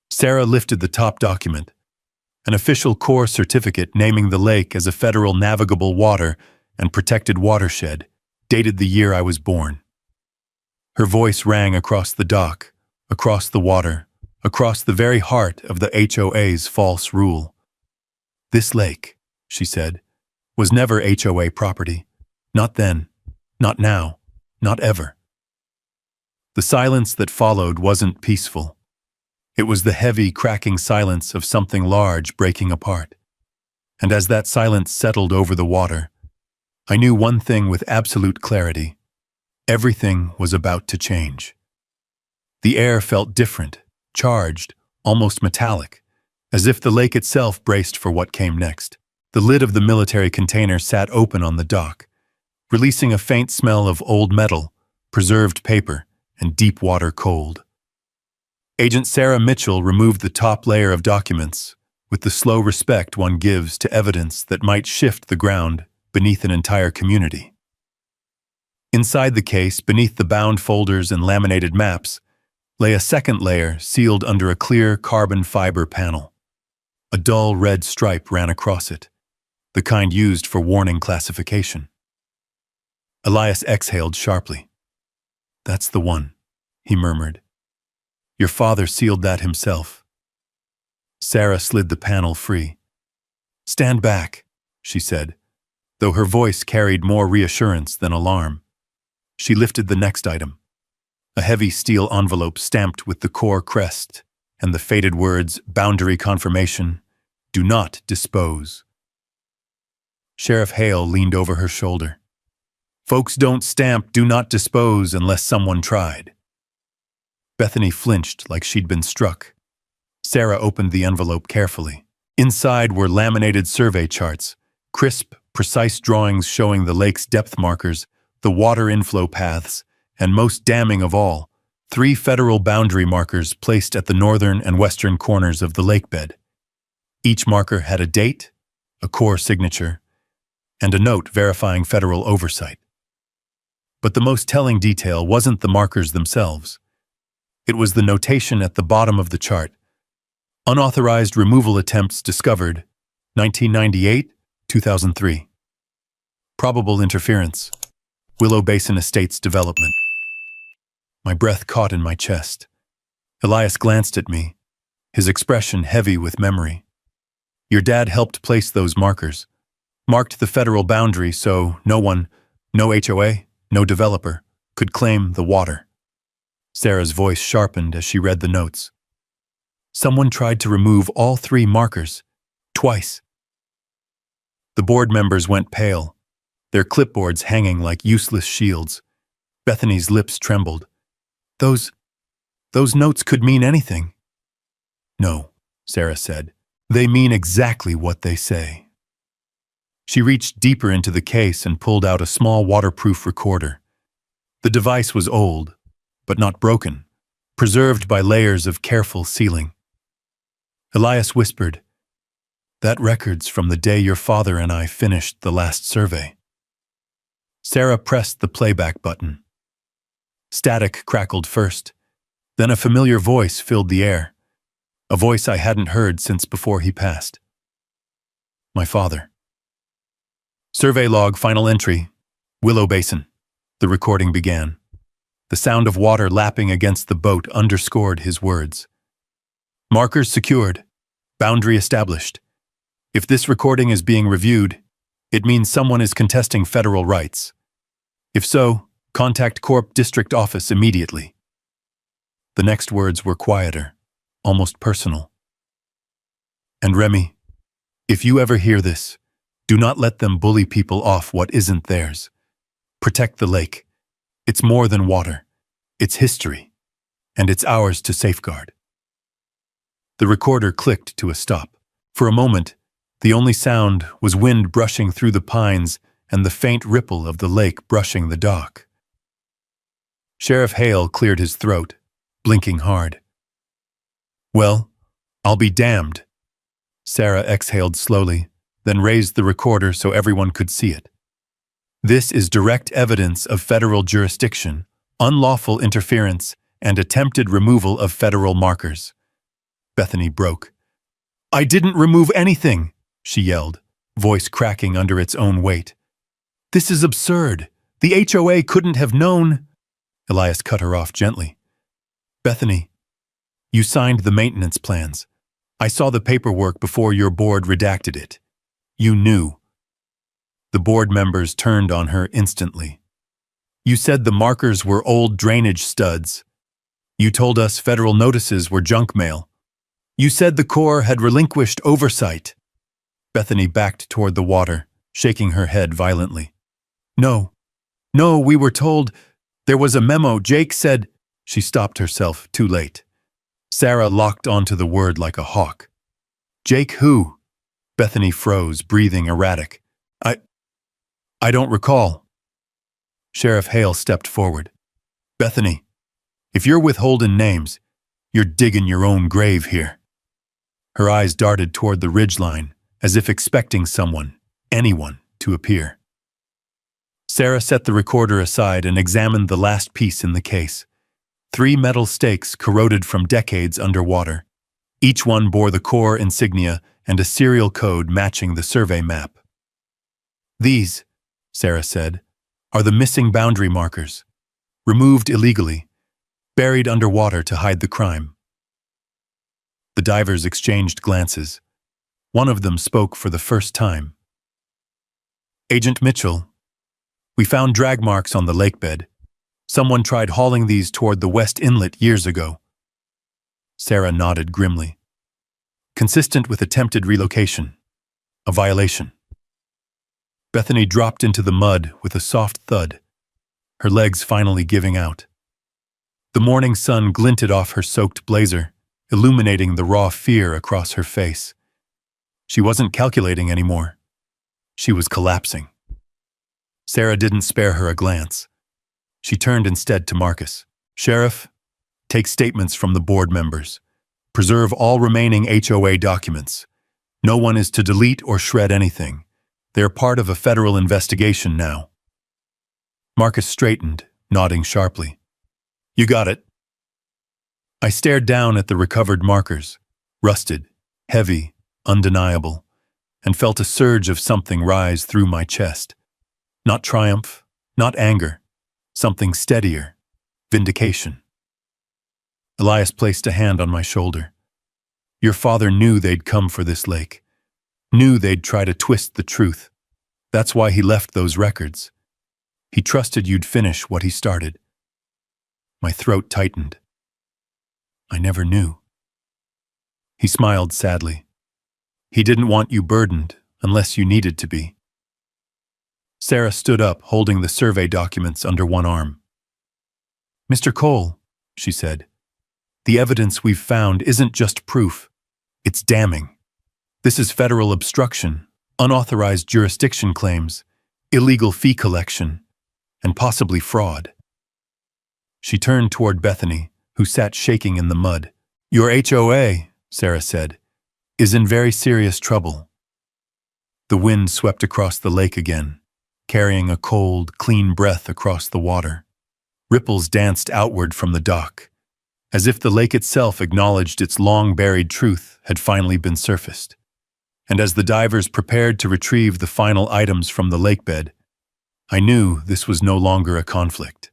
Sarah lifted the top document, an official Corps certificate naming the lake as a federal navigable water and protected watershed, dated the year I was born. Her voice rang across the dock, across the water, across the very heart of the HOA's false rule. This lake, she said, was never HOA property. Not then, not now, not ever. The silence that followed wasn't peaceful. It was the heavy, cracking silence of something large breaking apart. And as that silence settled over the water, I knew one thing with absolute clarity. Everything was about to change. The air felt different, charged, almost metallic, as if the lake itself braced for what came next. The lid of the military container sat open on the dock, releasing a faint smell of old metal, preserved paper, and deep water cold. Agent Sarah Mitchell removed the top layer of documents with the slow respect one gives to evidence that might shift the ground beneath an entire community. Inside the case, beneath the bound folders and laminated maps, lay a second layer sealed under a clear carbon fiber panel. A dull red stripe ran across it, the kind used for warning classification. Elias exhaled sharply. That's the one, he murmured. Your father sealed that himself. Sarah slid the panel free. Stand back, she said, though her voice carried more reassurance than alarm. She lifted the next item, a heavy steel envelope stamped with the Corps crest and the faded words, Boundary Confirmation, Do Not Dispose. Sheriff Hale leaned over her shoulder. Folks don't stamp "do not dispose" unless someone tried. Bethany flinched like she'd been struck. Sarah opened the envelope carefully. Inside were laminated survey charts, crisp, precise drawings showing the lake's depth markers, the water inflow paths, and most damning of all, 3 federal boundary markers placed at the northern and western corners of the lakebed. Each marker had a date, a Corps signature, and a note verifying federal oversight. But the most telling detail wasn't the markers themselves. It was the notation at the bottom of the chart. Unauthorized removal attempts discovered, 1998, 2003. Probable interference, Willow Basin Estates development. My breath caught in my chest. Elias glanced at me, his expression heavy with memory. Your dad helped place those markers, marked the federal boundary so no one, no HOA, no developer, could claim the water. Sarah's voice sharpened as she read the notes. Someone tried to remove all 3 markers, twice. The board members went pale, their clipboards hanging like useless shields. Bethany's lips trembled. Those notes could mean anything. No, Sarah said. They mean exactly what they say. She reached deeper into the case and pulled out a small waterproof recorder. The device was old, but not broken, preserved by layers of careful sealing. Elias whispered, "That record's from the day your father and I finished the last survey." Sarah pressed the playback button. Static crackled first, then a familiar voice filled the air, a voice I hadn't heard since before he passed. My father. Survey log, final entry, Willow Basin. The recording began. The sound of water lapping against the boat underscored his words. Markers secured. Boundary established. If this recording is being reviewed, it means someone is contesting federal rights. If so, contact Corp District Office immediately. The next words were quieter, almost personal. And Remy, if you ever hear this, do not let them bully people off what isn't theirs. Protect the lake. It's more than water. It's history. And it's ours to safeguard. The recorder clicked to a stop. For a moment, the only sound was wind brushing through the pines and the faint ripple of the lake brushing the dock. Sheriff Hale cleared his throat, blinking hard. Well, I'll be damned. Sarah exhaled slowly, then raised the recorder so everyone could see it. This is direct evidence of federal jurisdiction, unlawful interference, and attempted removal of federal markers. Bethany broke. I didn't remove anything, she yelled, voice cracking under its own weight. This is absurd. The HOA couldn't have known. Elias cut her off gently. Bethany, you signed the maintenance plans. I saw the paperwork before your board redacted it. You knew. The board members turned on her instantly. You said the markers were old drainage studs. You told us federal notices were junk mail. You said the Corps had relinquished oversight. Bethany backed toward the water, shaking her head violently. No, we were told there was a memo. Jake said. She stopped herself, too late. Sarah locked onto the word like a hawk. Jake who? Bethany froze, breathing erratic. I don't recall. Sheriff Hale stepped forward. Bethany, if you're withholding names, you're digging your own grave here. Her eyes darted toward the ridgeline, as if expecting someone, anyone, to appear. Sarah set the recorder aside and examined the last piece in the case. 3 metal stakes corroded from decades underwater. Each one bore the Corps insignia and a serial code matching the survey map. These, Sarah said, are the missing boundary markers, removed illegally, buried underwater to hide the crime. The divers exchanged glances. One of them spoke for the first time. Agent Mitchell, we found drag marks on the lakebed. Someone tried hauling these toward the west inlet years ago. Sarah nodded grimly. Consistent with attempted relocation. A violation. Bethany dropped into the mud with a soft thud, her legs finally giving out. The morning sun glinted off her soaked blazer, illuminating the raw fear across her face. She wasn't calculating anymore. She was collapsing. Sarah didn't spare her a glance. She turned instead to Marcus. "Sheriff, take statements from the board members. Preserve all remaining HOA documents. No one is to delete or shred anything. They're part of a federal investigation now." Marcus straightened, nodding sharply. "You got it." I stared down at the recovered markers, rusted, heavy, undeniable, and felt a surge of something rise through my chest. Not triumph, not anger, something steadier, vindication. Elias placed a hand on my shoulder. "Your father knew they'd come for this lake, knew they'd try to twist the truth. That's why he left those records. He trusted you'd finish what he started." My throat tightened. "I never knew." He smiled sadly. "He didn't want you burdened unless you needed to be." Sarah stood up, holding the survey documents under one arm. "Mr. Cole," she said, "the evidence we've found isn't just proof. It's damning. This is federal obstruction, unauthorized jurisdiction claims, illegal fee collection, and possibly fraud." She turned toward Bethany, who sat shaking in the mud. "Your HOA," Sarah said, "is in very serious trouble." The wind swept across the lake again, carrying a cold, clean breath across the water. Ripples danced outward from the dock, as if the lake itself acknowledged its long-buried truth had finally been surfaced. And as the divers prepared to retrieve the final items from the lakebed, I knew this was no longer a conflict.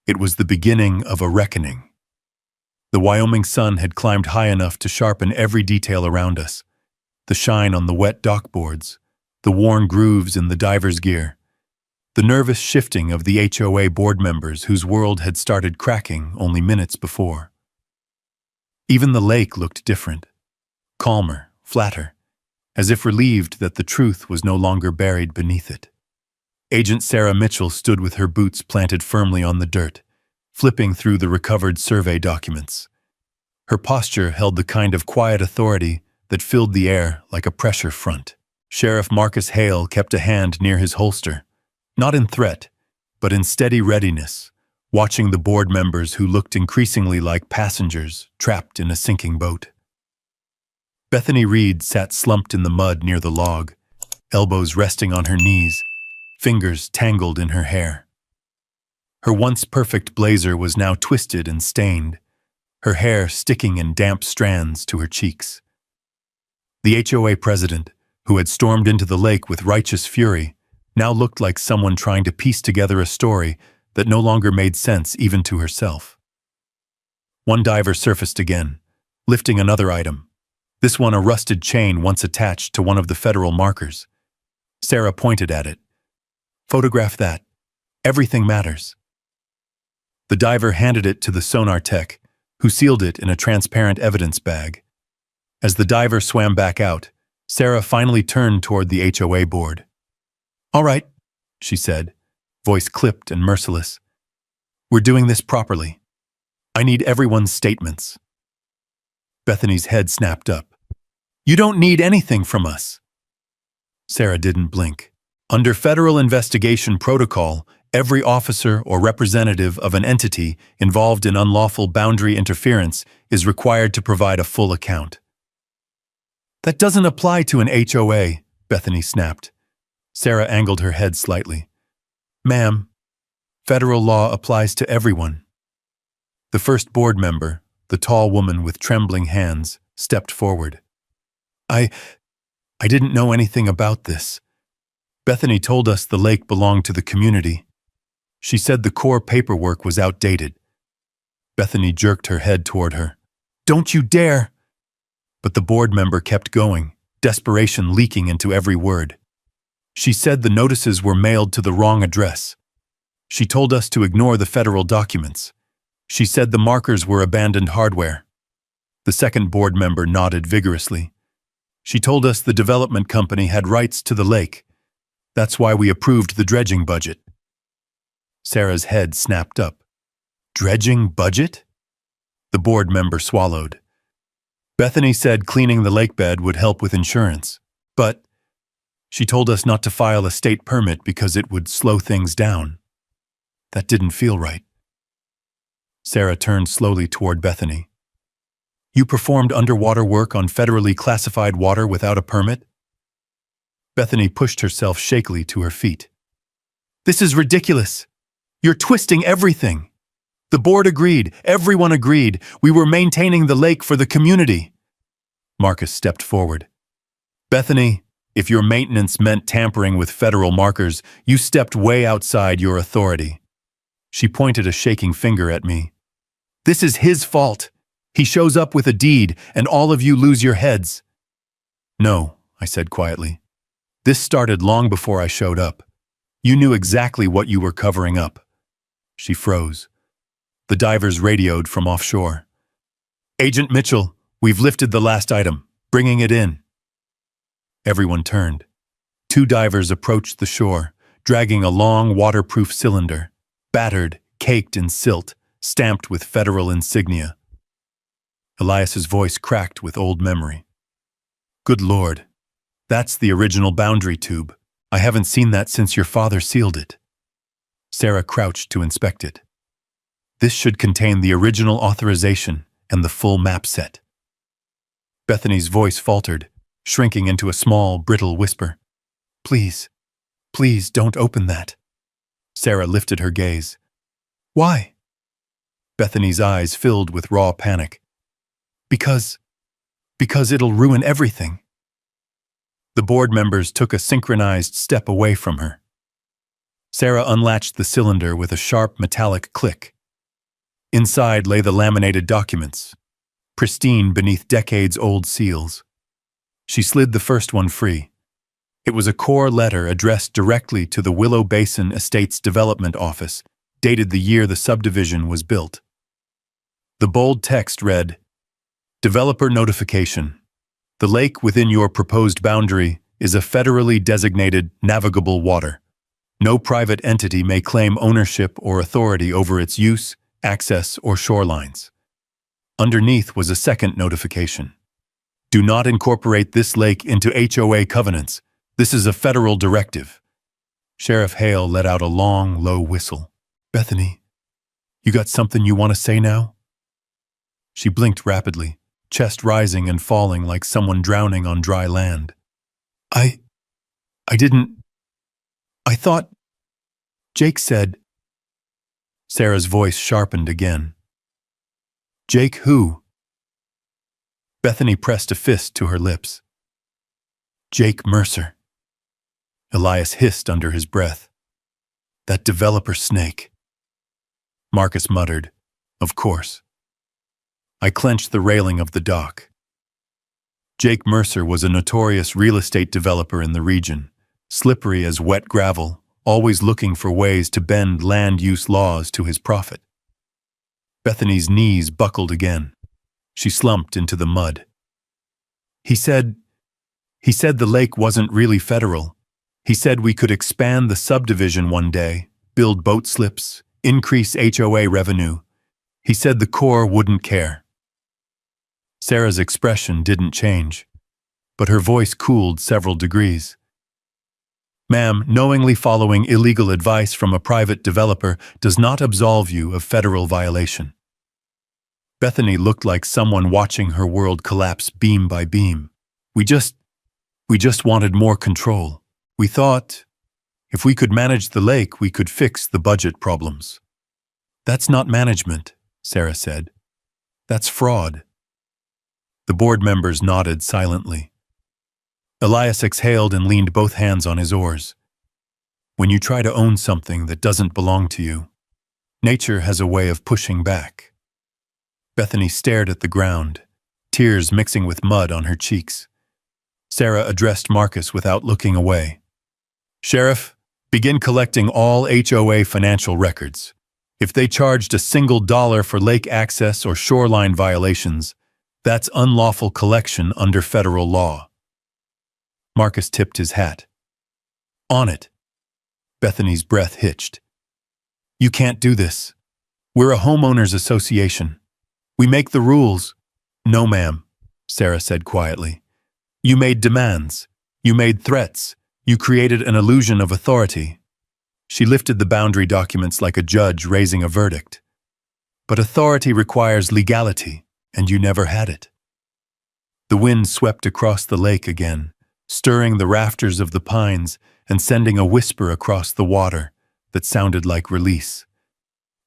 It was the beginning of a reckoning. The Wyoming sun had climbed high enough to sharpen every detail around us: the shine on the wet dock boards, the worn grooves in the diver's gear, the nervous shifting of the HOA board members whose world had started cracking only minutes before. Even the lake looked different, calmer, flatter, as if relieved that the truth was no longer buried beneath it. Agent Sarah Mitchell stood with her boots planted firmly on the dirt, flipping through the recovered survey documents. Her posture held the kind of quiet authority that filled the air like a pressure front. Sheriff Marcus Hale kept a hand near his holster, not in threat, but in steady readiness, watching the board members who looked increasingly like passengers trapped in a sinking boat. Bethany Reed sat slumped in the mud near the log, elbows resting on her knees, fingers tangled in her hair. Her once perfect blazer was now twisted and stained, her hair sticking in damp strands to her cheeks. The HOA president, who had stormed into the lake with righteous fury, now looked like someone trying to piece together a story that no longer made sense even to herself. One diver surfaced again, lifting another item, this one a rusted chain once attached to one of the federal markers. Sarah pointed at it. "Photograph that. Everything matters." The diver handed it to the sonar tech, who sealed it in a transparent evidence bag. As the diver swam back out, Sarah finally turned toward the HOA board. "All right," she said, voice clipped and merciless. "We're doing this properly. I need everyone's statements." Bethany's head snapped up. "You don't need anything from us." Sarah didn't blink. "Under federal investigation protocol, every officer or representative of an entity involved in unlawful boundary interference is required to provide a full account." "That doesn't apply to an HOA," Bethany snapped. Sarah angled her head slightly. "Ma'am, federal law applies to everyone." The first board member, the tall woman with trembling hands, stepped forward. I didn't know anything about this. Bethany told us the lake belonged to the community. She said the core paperwork was outdated." Bethany jerked her head toward her. "Don't you dare!" But the board member kept going, desperation leaking into every word. "She said the notices were mailed to the wrong address. She told us to ignore the federal documents. She said the markers were abandoned hardware." The second board member nodded vigorously. "She told us the development company had rights to the lake. That's why we approved the dredging budget. Sarah's head snapped up. Dredging budget? The board member swallowed. Bethany said cleaning the lake bed would help with insurance, but she told us not to file a state permit because it would slow things down. That didn't feel right. Sarah turned slowly toward Bethany. You performed underwater work on federally classified water without a permit? Bethany pushed herself shakily to her feet. This is ridiculous. You're twisting everything. The board agreed. Everyone agreed. We were maintaining the lake for the community. Marcus stepped forward. Bethany, if your maintenance meant tampering with federal markers, you stepped way outside your authority. She pointed a shaking finger at me. This is his fault. He shows up with a deed, and all of you lose your heads. No, I said quietly. This started long before I showed up. You knew exactly what you were covering up. She froze. The divers radioed from offshore. Agent Mitchell, we've lifted the last item, bringing it in. Everyone turned. 2 divers approached the shore, dragging a long waterproof cylinder, battered, caked in silt, stamped with federal insignia. Elias's voice cracked with old memory. Good Lord, that's the original boundary tube. I haven't seen that since your father sealed it. Sarah crouched to inspect it. This should contain the original authorization and the full map set. Bethany's voice faltered, shrinking into a small, brittle whisper. Please, please don't open that. Sarah lifted her gaze. Why? Bethany's eyes filled with raw panic. Because it'll ruin everything. The board members took a synchronized step away from her. Sarah unlatched the cylinder with a sharp metallic click. Inside lay the laminated documents, pristine beneath decades-old seals. She slid the first one free. It was a core letter addressed directly to the Willow Basin Estates Development Office, dated the year the subdivision was built. The bold text read, Developer notification. The lake within your proposed boundary is a federally designated navigable water. No private entity may claim ownership or authority over its use, access, or shorelines. Underneath was a second notification. Do not incorporate this lake into HOA covenants. This is a federal directive. Sheriff Hale let out a long, low whistle. Bethany, you got something you want to say now? She blinked rapidly, chest rising and falling like someone drowning on dry land. I thought... Jake said... Sarah's voice sharpened again. Jake who? Bethany pressed a fist to her lips. Jake Mercer. Elias hissed under his breath. That developer snake. Marcus muttered, Of course. I clenched the railing of the dock. Jake Mercer was a notorious real estate developer in the region, slippery as wet gravel, always looking for ways to bend land use laws to his profit. Bethany's knees buckled again. She slumped into the mud. He said the lake wasn't really federal. He said we could expand the subdivision one day, build boat slips, increase HOA revenue. He said the Corps wouldn't care. Sarah's expression didn't change, but her voice cooled several degrees. Ma'am, knowingly following illegal advice from a private developer does not absolve you of federal violation. Bethany looked like someone watching her world collapse beam by beam. We just wanted more control. We thought, if we could manage the lake, we could fix the budget problems. That's not management, Sarah said. That's fraud. The board members nodded silently. Elias exhaled and leaned both hands on his oars. When you try to own something that doesn't belong to you, nature has a way of pushing back. Bethany stared at the ground, tears mixing with mud on her cheeks. Sarah addressed Marcus without looking away. Sheriff, begin collecting all HOA financial records. If they charged a single dollar for lake access or shoreline violations, that's unlawful collection under federal law. Marcus tipped his hat. On it. Bethany's breath hitched. You can't do this. We're a homeowners association. We make the rules. No, ma'am, Sarah said quietly. You made demands. You made threats. You created an illusion of authority. She lifted the boundary documents like a judge raising a verdict. But authority requires legality, and you never had it. The wind swept across the lake again, stirring the rafters of the pines and sending a whisper across the water that sounded like release.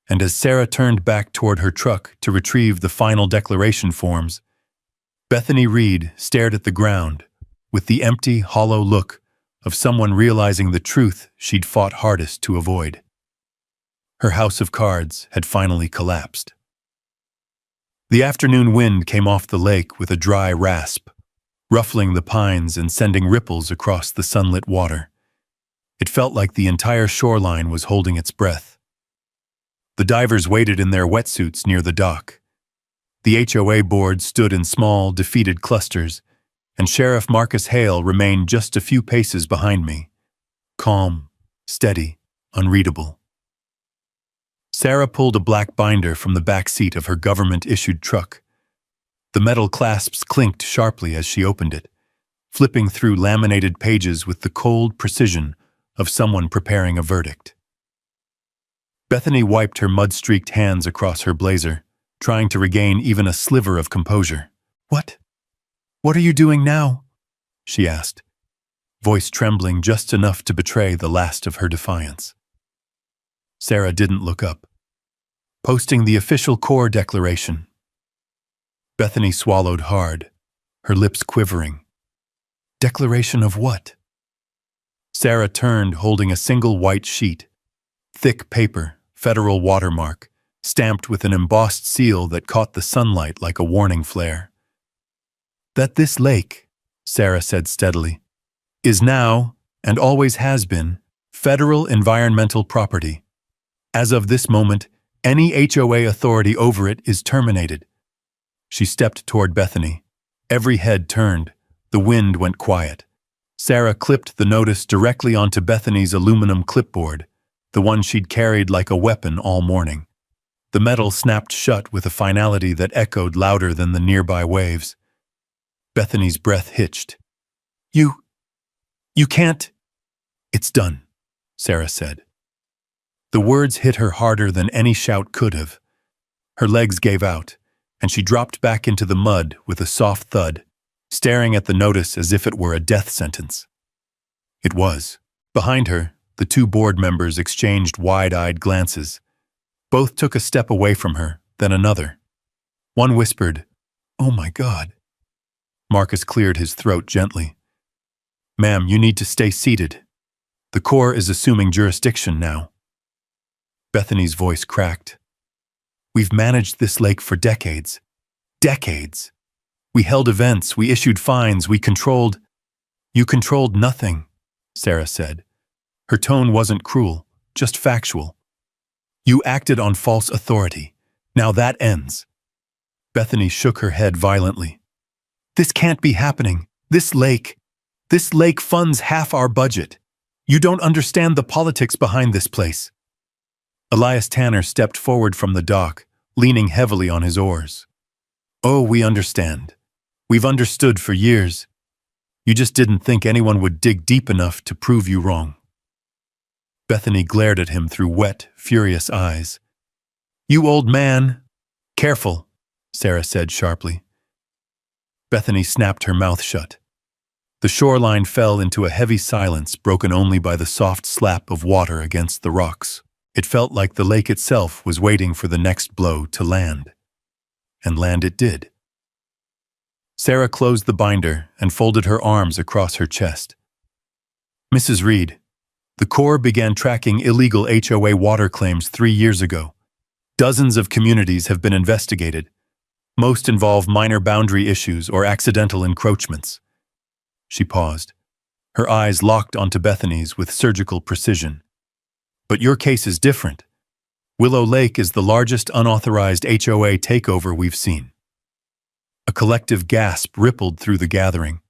And as Sarah turned back toward her truck to retrieve the final declaration forms, Bethany Reed stared at the ground with the empty, hollow look of someone realizing the truth she'd fought hardest to avoid. Her house of cards had finally collapsed. The afternoon wind came off the lake with a dry rasp, ruffling the pines and sending ripples across the sunlit water. It felt like the entire shoreline was holding its breath. The divers waited in their wetsuits near the dock. The HOA board stood in small, defeated clusters, and Sheriff Marcus Hale remained just a few paces behind me, calm, steady, unreadable. Sarah pulled a black binder from the back seat of her government-issued truck. The metal clasps clinked sharply as she opened it, flipping through laminated pages with the cold precision of someone preparing a verdict. Bethany wiped her mud-streaked hands across her blazer, trying to regain even a sliver of composure. What? What are you doing now? She asked, voice trembling just enough to betray the last of her defiance. Sarah didn't look up. Posting the official core declaration. Bethany swallowed hard, her lips quivering. Declaration of what? Sarah turned, holding a single white sheet. Thick paper, federal watermark, stamped with an embossed seal that caught the sunlight like a warning flare. That this lake, Sarah said steadily, is now, and always has been, federal environmental property. As of this moment, any HOA authority over it is terminated. She stepped toward Bethany. Every head turned. The wind went quiet. Sarah clipped the notice directly onto Bethany's aluminum clipboard, the one she'd carried like a weapon all morning. The metal snapped shut with a finality that echoed louder than the nearby waves. Bethany's breath hitched. You can't. It's done, Sarah said. The words hit her harder than any shout could have. Her legs gave out, and she dropped back into the mud with a soft thud, staring at the notice as if it were a death sentence. It was. Behind her, the two board members exchanged wide-eyed glances. Both took a step away from her, then another. One whispered, "Oh my God." Marcus cleared his throat gently. "Ma'am, you need to stay seated. The Corps is assuming jurisdiction now." Bethany's voice cracked. "We've managed this lake for decades. Decades. We held events, we issued fines, we controlled—" "You controlled nothing," Sarah said. Her tone wasn't cruel, just factual. "You acted on false authority. Now that ends." Bethany shook her head violently. "This can't be happening. This lake funds half our budget. You don't understand the politics behind this place." Elias Tanner stepped forward from the dock, leaning heavily on his oars. "Oh, we understand. We've understood for years. You just didn't think anyone would dig deep enough to prove you wrong." Bethany glared at him through wet, furious eyes. "You old man!" "Careful," Sarah said sharply. Bethany snapped her mouth shut. The shoreline fell into a heavy silence broken only by the soft slap of water against the rocks. It felt like the lake itself was waiting for the next blow to land. And land it did. Sarah closed the binder and folded her arms across her chest. "Mrs. Reed, the Corps began tracking illegal HOA water claims 3 years ago. Dozens of communities have been investigated. Most involve minor boundary issues or accidental encroachments." She paused. Her eyes locked onto Bethany's with surgical precision. "But your case is different. Willow Lake is the largest unauthorized HOA takeover we've seen." A collective gasp rippled through the gathering.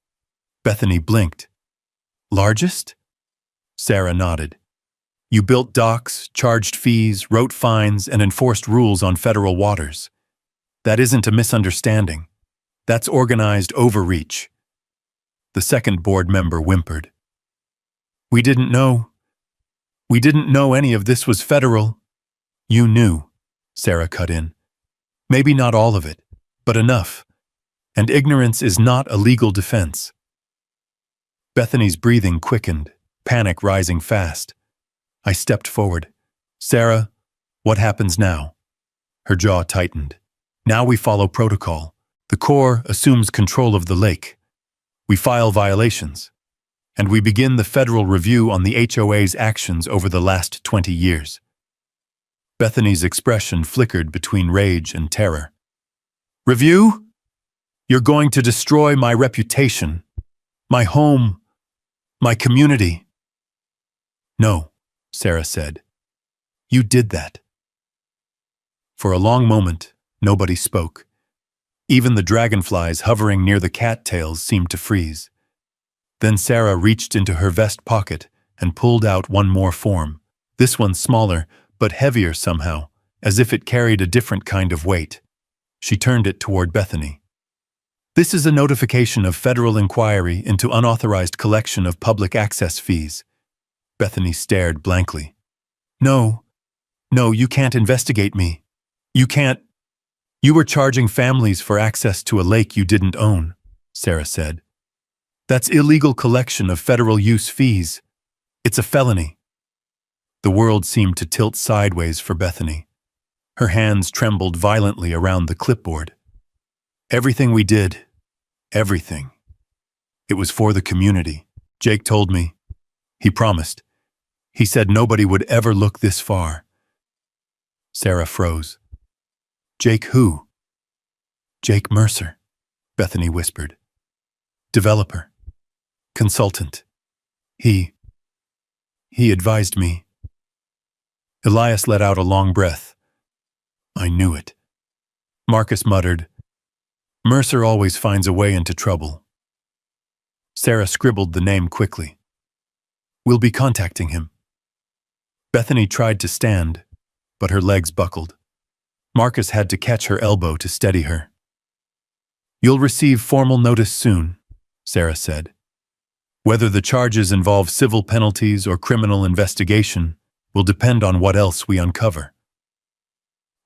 Bethany blinked. "Largest?" Sarah nodded. You built docks, charged fees, wrote fines, and enforced rules on federal waters. That isn't a misunderstanding. That's organized overreach. The second board member whimpered. We didn't know any of this was federal. You knew, Sarah cut in. Maybe not all of it, but enough. And ignorance is not a legal defense. Bethany's breathing quickened, panic rising fast. I stepped forward. Sarah, what happens now? Her jaw tightened. Now we follow protocol. The Corps assumes control of the lake. We file violations. And we begin the federal review on the HOA's actions over the last 20 years. Bethany's expression flickered between rage and terror. Review? You're going to destroy my reputation, my home, my community. No, Sarah said. You did that. For a long moment, nobody spoke. Even the dragonflies hovering near the cattails seemed to freeze. Then Sarah reached into her vest pocket and pulled out one more form, this one smaller, but heavier somehow, as if it carried a different kind of weight. She turned it toward Bethany. This is a notification of federal inquiry into unauthorized collection of public access fees. Bethany stared blankly. No, you can't investigate me. You can't. You were charging families for access to a lake you didn't own, Sarah said. That's illegal collection of federal use fees. It's a felony. The world seemed to tilt sideways for Bethany. Her hands trembled violently around the clipboard. Everything we did, everything. It was for the community. Jake told me. He promised. He said nobody would ever look this far. Sarah froze. Jake who? Jake Mercer, Bethany whispered. Developer. Consultant. He advised me. Elias let out a long breath. I knew it. Marcus muttered, Mercer always finds a way into trouble. Sarah scribbled the name quickly. We'll be contacting him. Bethany tried to stand, but her legs buckled. Marcus had to catch her elbow to steady her. You'll receive formal notice soon, Sarah said. Whether the charges involve civil penalties or criminal investigation will depend on what else we uncover.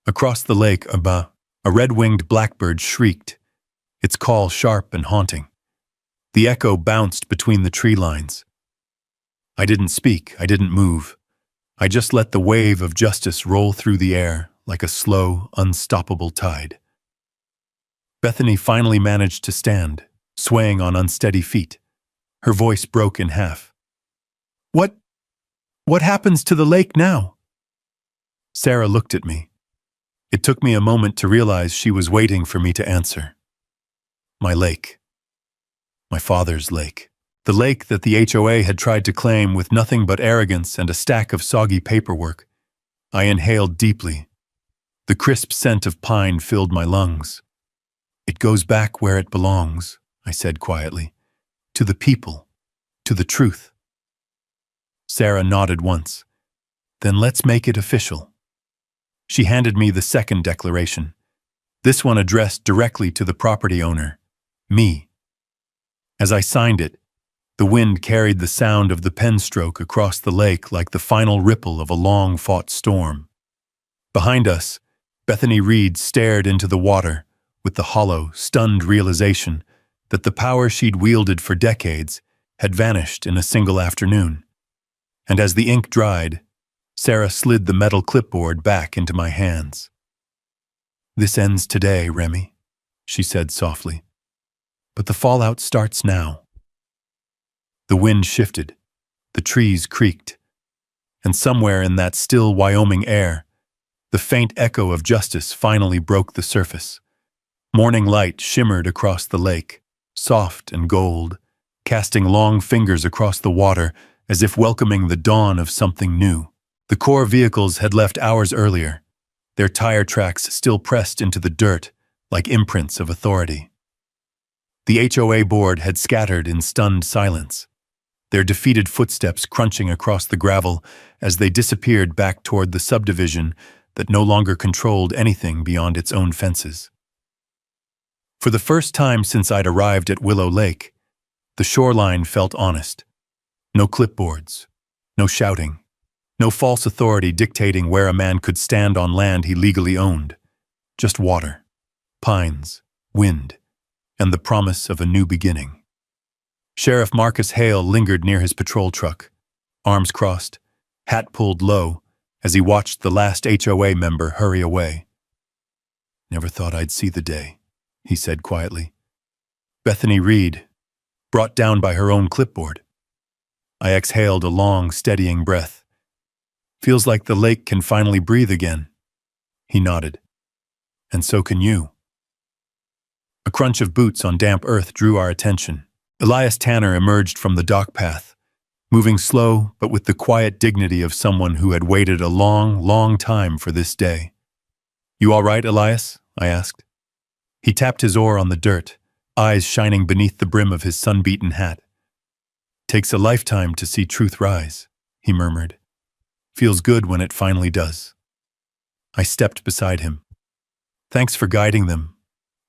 Across the lake, a red-winged blackbird shrieked, its call sharp and haunting. The echo bounced between the tree lines. I didn't speak, I didn't move. I just let the wave of justice roll through the air like a slow, unstoppable tide. Bethany finally managed to stand, swaying on unsteady feet. Her voice broke in half. What happens to the lake now? Sarah looked at me. It took me a moment to realize she was waiting for me to answer. My lake. My father's lake. The lake that the HOA had tried to claim with nothing but arrogance and a stack of soggy paperwork. I inhaled deeply. The crisp scent of pine filled my lungs. It goes back where it belongs, I said quietly. To the people. To the truth. Sarah nodded once. Then let's make it official. She handed me the second declaration. This one addressed directly to the property owner. Me. As I signed it, the wind carried the sound of the pen stroke across the lake like the final ripple of a long-fought storm. Behind us, Bethany Reed stared into the water with the hollow, stunned realization that the power she'd wielded for decades had vanished in a single afternoon. And as the ink dried, Sarah slid the metal clipboard back into my hands. This ends today, Remy, she said softly. But the fallout starts now. The wind shifted, the trees creaked, and somewhere in that still Wyoming air, the faint echo of justice finally broke the surface. Morning light shimmered across the lake, soft and gold, casting long fingers across the water as if welcoming the dawn of something new. The Corps vehicles had left hours earlier, their tire tracks still pressed into the dirt like imprints of authority. The HOA board had scattered in stunned silence. their defeated footsteps crunching across the gravel as they disappeared back toward the subdivision that no longer controlled anything beyond its own fences. For the first time since I'd arrived at Willow Lake, the shoreline felt honest. No clipboards, no shouting, no false authority dictating where a man could stand on land he legally owned. Just water, pines, wind, and the promise of a new beginning. Sheriff Marcus Hale lingered near his patrol truck, arms crossed, hat pulled low, as he watched the last HOA member hurry away. "Never thought I'd see the day," he said quietly. Bethany Reed, brought down by her own clipboard. I exhaled a long, steadying breath. "Feels like the lake can finally breathe again." He nodded. "And so can you." A crunch of boots on damp earth drew our attention. Elias Tanner emerged from the dock path, moving slow but with the quiet dignity of someone who had waited a long, long time for this day. "You all right, Elias?" I asked. He tapped his oar on the dirt, eyes shining beneath the brim of his sun-beaten hat. "Takes a lifetime to see truth rise," he murmured. "Feels good when it finally does." I stepped beside him. "Thanks for guiding them,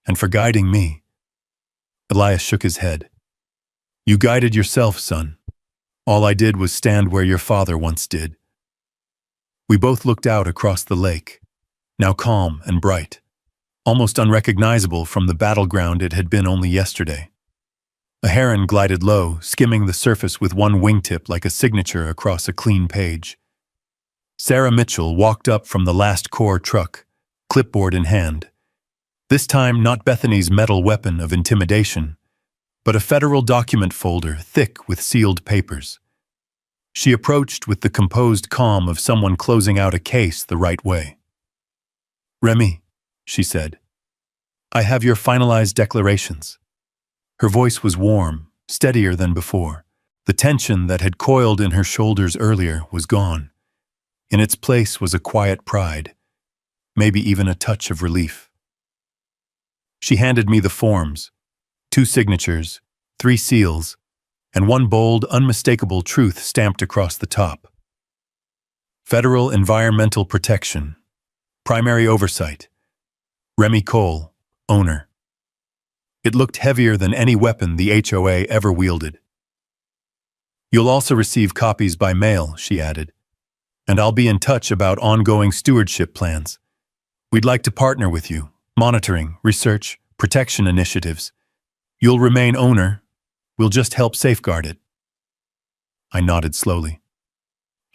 and for guiding me." Elias shook his head. "You guided yourself, son. All I did was stand where your father once did." We both looked out across the lake, now calm and bright, almost unrecognizable from the battleground it had been only yesterday. A heron glided low, skimming the surface with one wingtip like a signature across a clean page. Sarah Mitchell walked up from the last Corps truck, clipboard in hand. This time not Bethany's metal weapon of intimidation, but a federal document folder thick with sealed papers. She approached with the composed calm of someone closing out a case the right way. "Remy," she said, "I have your finalized declarations." Her voice was warm, steadier than before. The tension that had coiled in her shoulders earlier was gone. In its place was a quiet pride, maybe even a touch of relief. She handed me the forms, 2 signatures, 3 seals, and one bold, unmistakable truth stamped across the top. Federal Environmental Protection. Primary Oversight. Remy Cole, owner. It looked heavier than any weapon the HOA ever wielded. "You'll also receive copies by mail," she added, "and I'll be in touch about ongoing stewardship plans. We'd like to partner with you, monitoring, research, protection initiatives. You'll remain owner. We'll just help safeguard it." I nodded slowly.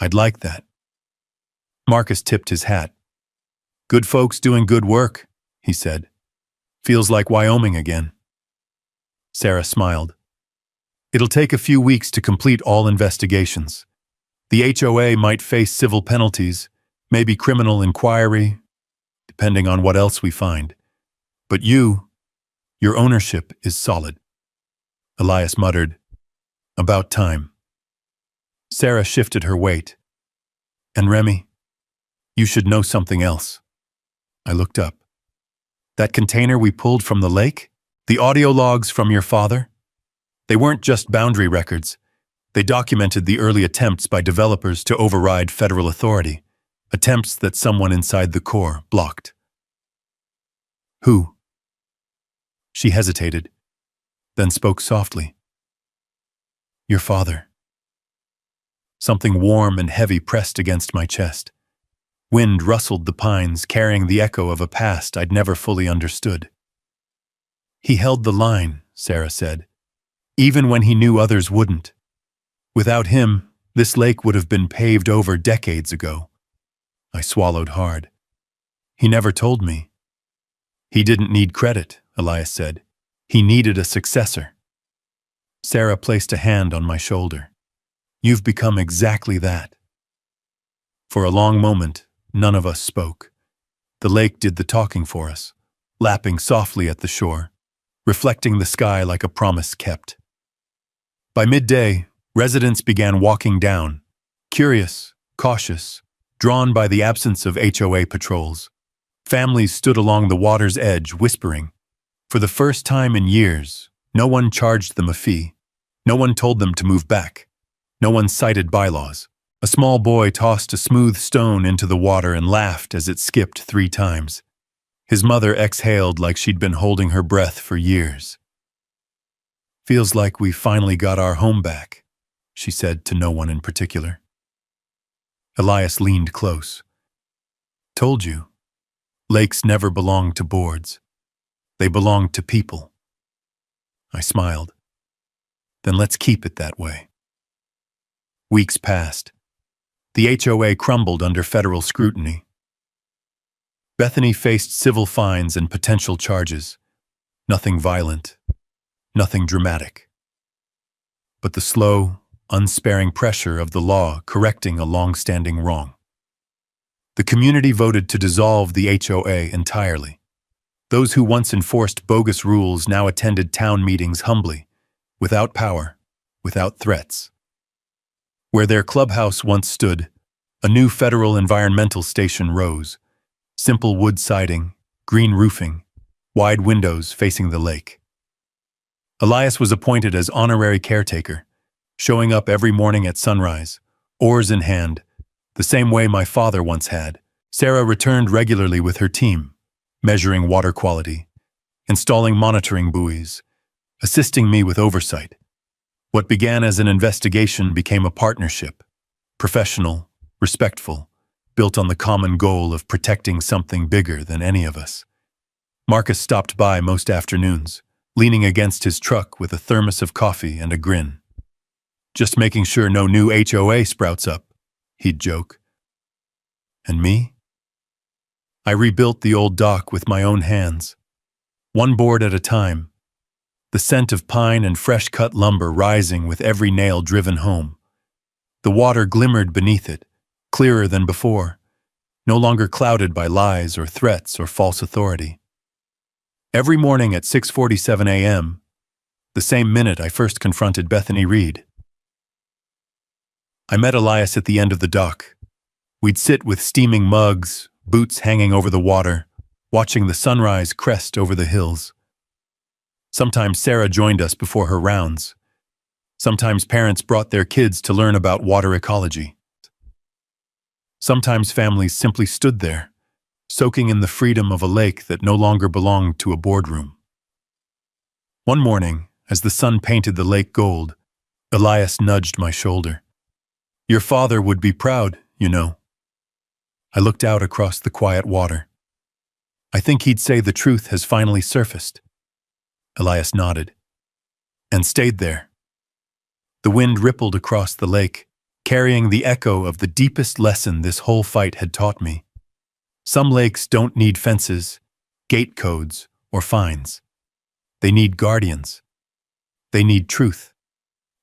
"I'd like that." Marcus tipped his hat. "Good folks doing good work," he said. "Feels like Wyoming again." Sarah smiled. "It'll take a few weeks to complete all investigations. The HOA might face civil penalties, maybe criminal inquiry, depending on what else we find. But your ownership is solid." Elias muttered, "About time." Sarah shifted her weight. "And Remy, you should know something else." I looked up. "That container we pulled from the lake? The audio logs from your father? They weren't just boundary records. They documented the early attempts by developers to override federal authority, attempts that someone inside the Corps blocked." "Who?" She hesitated, then spoke softly. "Your father." Something warm and heavy pressed against my chest. Wind rustled the pines, carrying the echo of a past I'd never fully understood. "He held the line," Sarah said, "even when he knew others wouldn't. Without him, this lake would have been paved over decades ago." I swallowed hard. "He never told me." "He didn't need credit," Elias said. "He needed a successor." Sarah placed a hand on my shoulder. "You've become exactly that." For a long moment, none of us spoke. The lake did the talking for us, lapping softly at the shore, reflecting the sky like a promise kept. By midday, residents began walking down, curious, cautious, drawn by the absence of HOA patrols. Families stood along the water's edge, whispering. For the first time in years, no one charged them a fee. No one told them to move back. No one cited bylaws. A small boy tossed a smooth stone into the water and laughed as it skipped 3 times. His mother exhaled like she'd been holding her breath for years. "Feels like we finally got our home back," she said to no one in particular. Elias leaned close. "Told you, lakes never belong to boards. They belong to people." I smiled. "Then let's keep it that way." Weeks passed. The HOA crumbled under federal scrutiny. Bethany faced civil fines and potential charges. Nothing violent, nothing dramatic. But the slow, unsparing pressure of the law correcting a long-standing wrong. The community voted to dissolve the HOA entirely. Those who once enforced bogus rules now attended town meetings humbly, without power, without threats. Where their clubhouse once stood, a new federal environmental station rose. Simple wood siding, green roofing, wide windows facing the lake. Elias was appointed as honorary caretaker, showing up every morning at sunrise, oars in hand, the same way my father once had. Sarah returned regularly with her team, measuring water quality, installing monitoring buoys, assisting me with oversight. What began as an investigation became a partnership, professional, respectful, built on the common goal of protecting something bigger than any of us. Marcus stopped by most afternoons, leaning against his truck with a thermos of coffee and a grin. "Just making sure no new HOA sprouts up," he'd joke. And me? I rebuilt the old dock with my own hands, one board at a time, the scent of pine and fresh-cut lumber rising with every nail driven home. The water glimmered beneath it, clearer than before, no longer clouded by lies or threats or false authority. Every morning at 6:47 a.m., the same minute I first confronted Bethany Reed, I met Elias at the end of the dock. We'd sit with steaming mugs, boots hanging over the water, watching the sunrise crest over the hills. Sometimes Sarah joined us before her rounds. Sometimes parents brought their kids to learn about water ecology. Sometimes families simply stood there, soaking in the freedom of a lake that no longer belonged to a boardroom. One morning, as the sun painted the lake gold, Elias nudged my shoulder. "Your father would be proud, you know." I looked out across the quiet water. "I think he'd say the truth has finally surfaced." Elias nodded, and stayed there. The wind rippled across the lake, carrying the echo of the deepest lesson this whole fight had taught me. Some lakes don't need fences, gate codes, or fines. They need guardians. They need truth.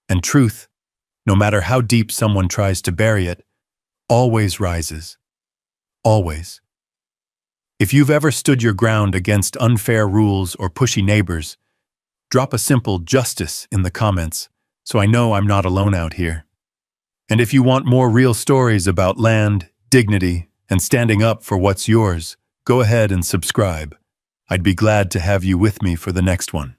And truth, no matter how deep someone tries to bury it, always rises. Always. If you've ever stood your ground against unfair rules or pushy neighbors, drop a simple "justice" in the comments so I know I'm not alone out here. And if you want more real stories about land, dignity, and standing up for what's yours, go ahead and subscribe. I'd be glad to have you with me for the next one.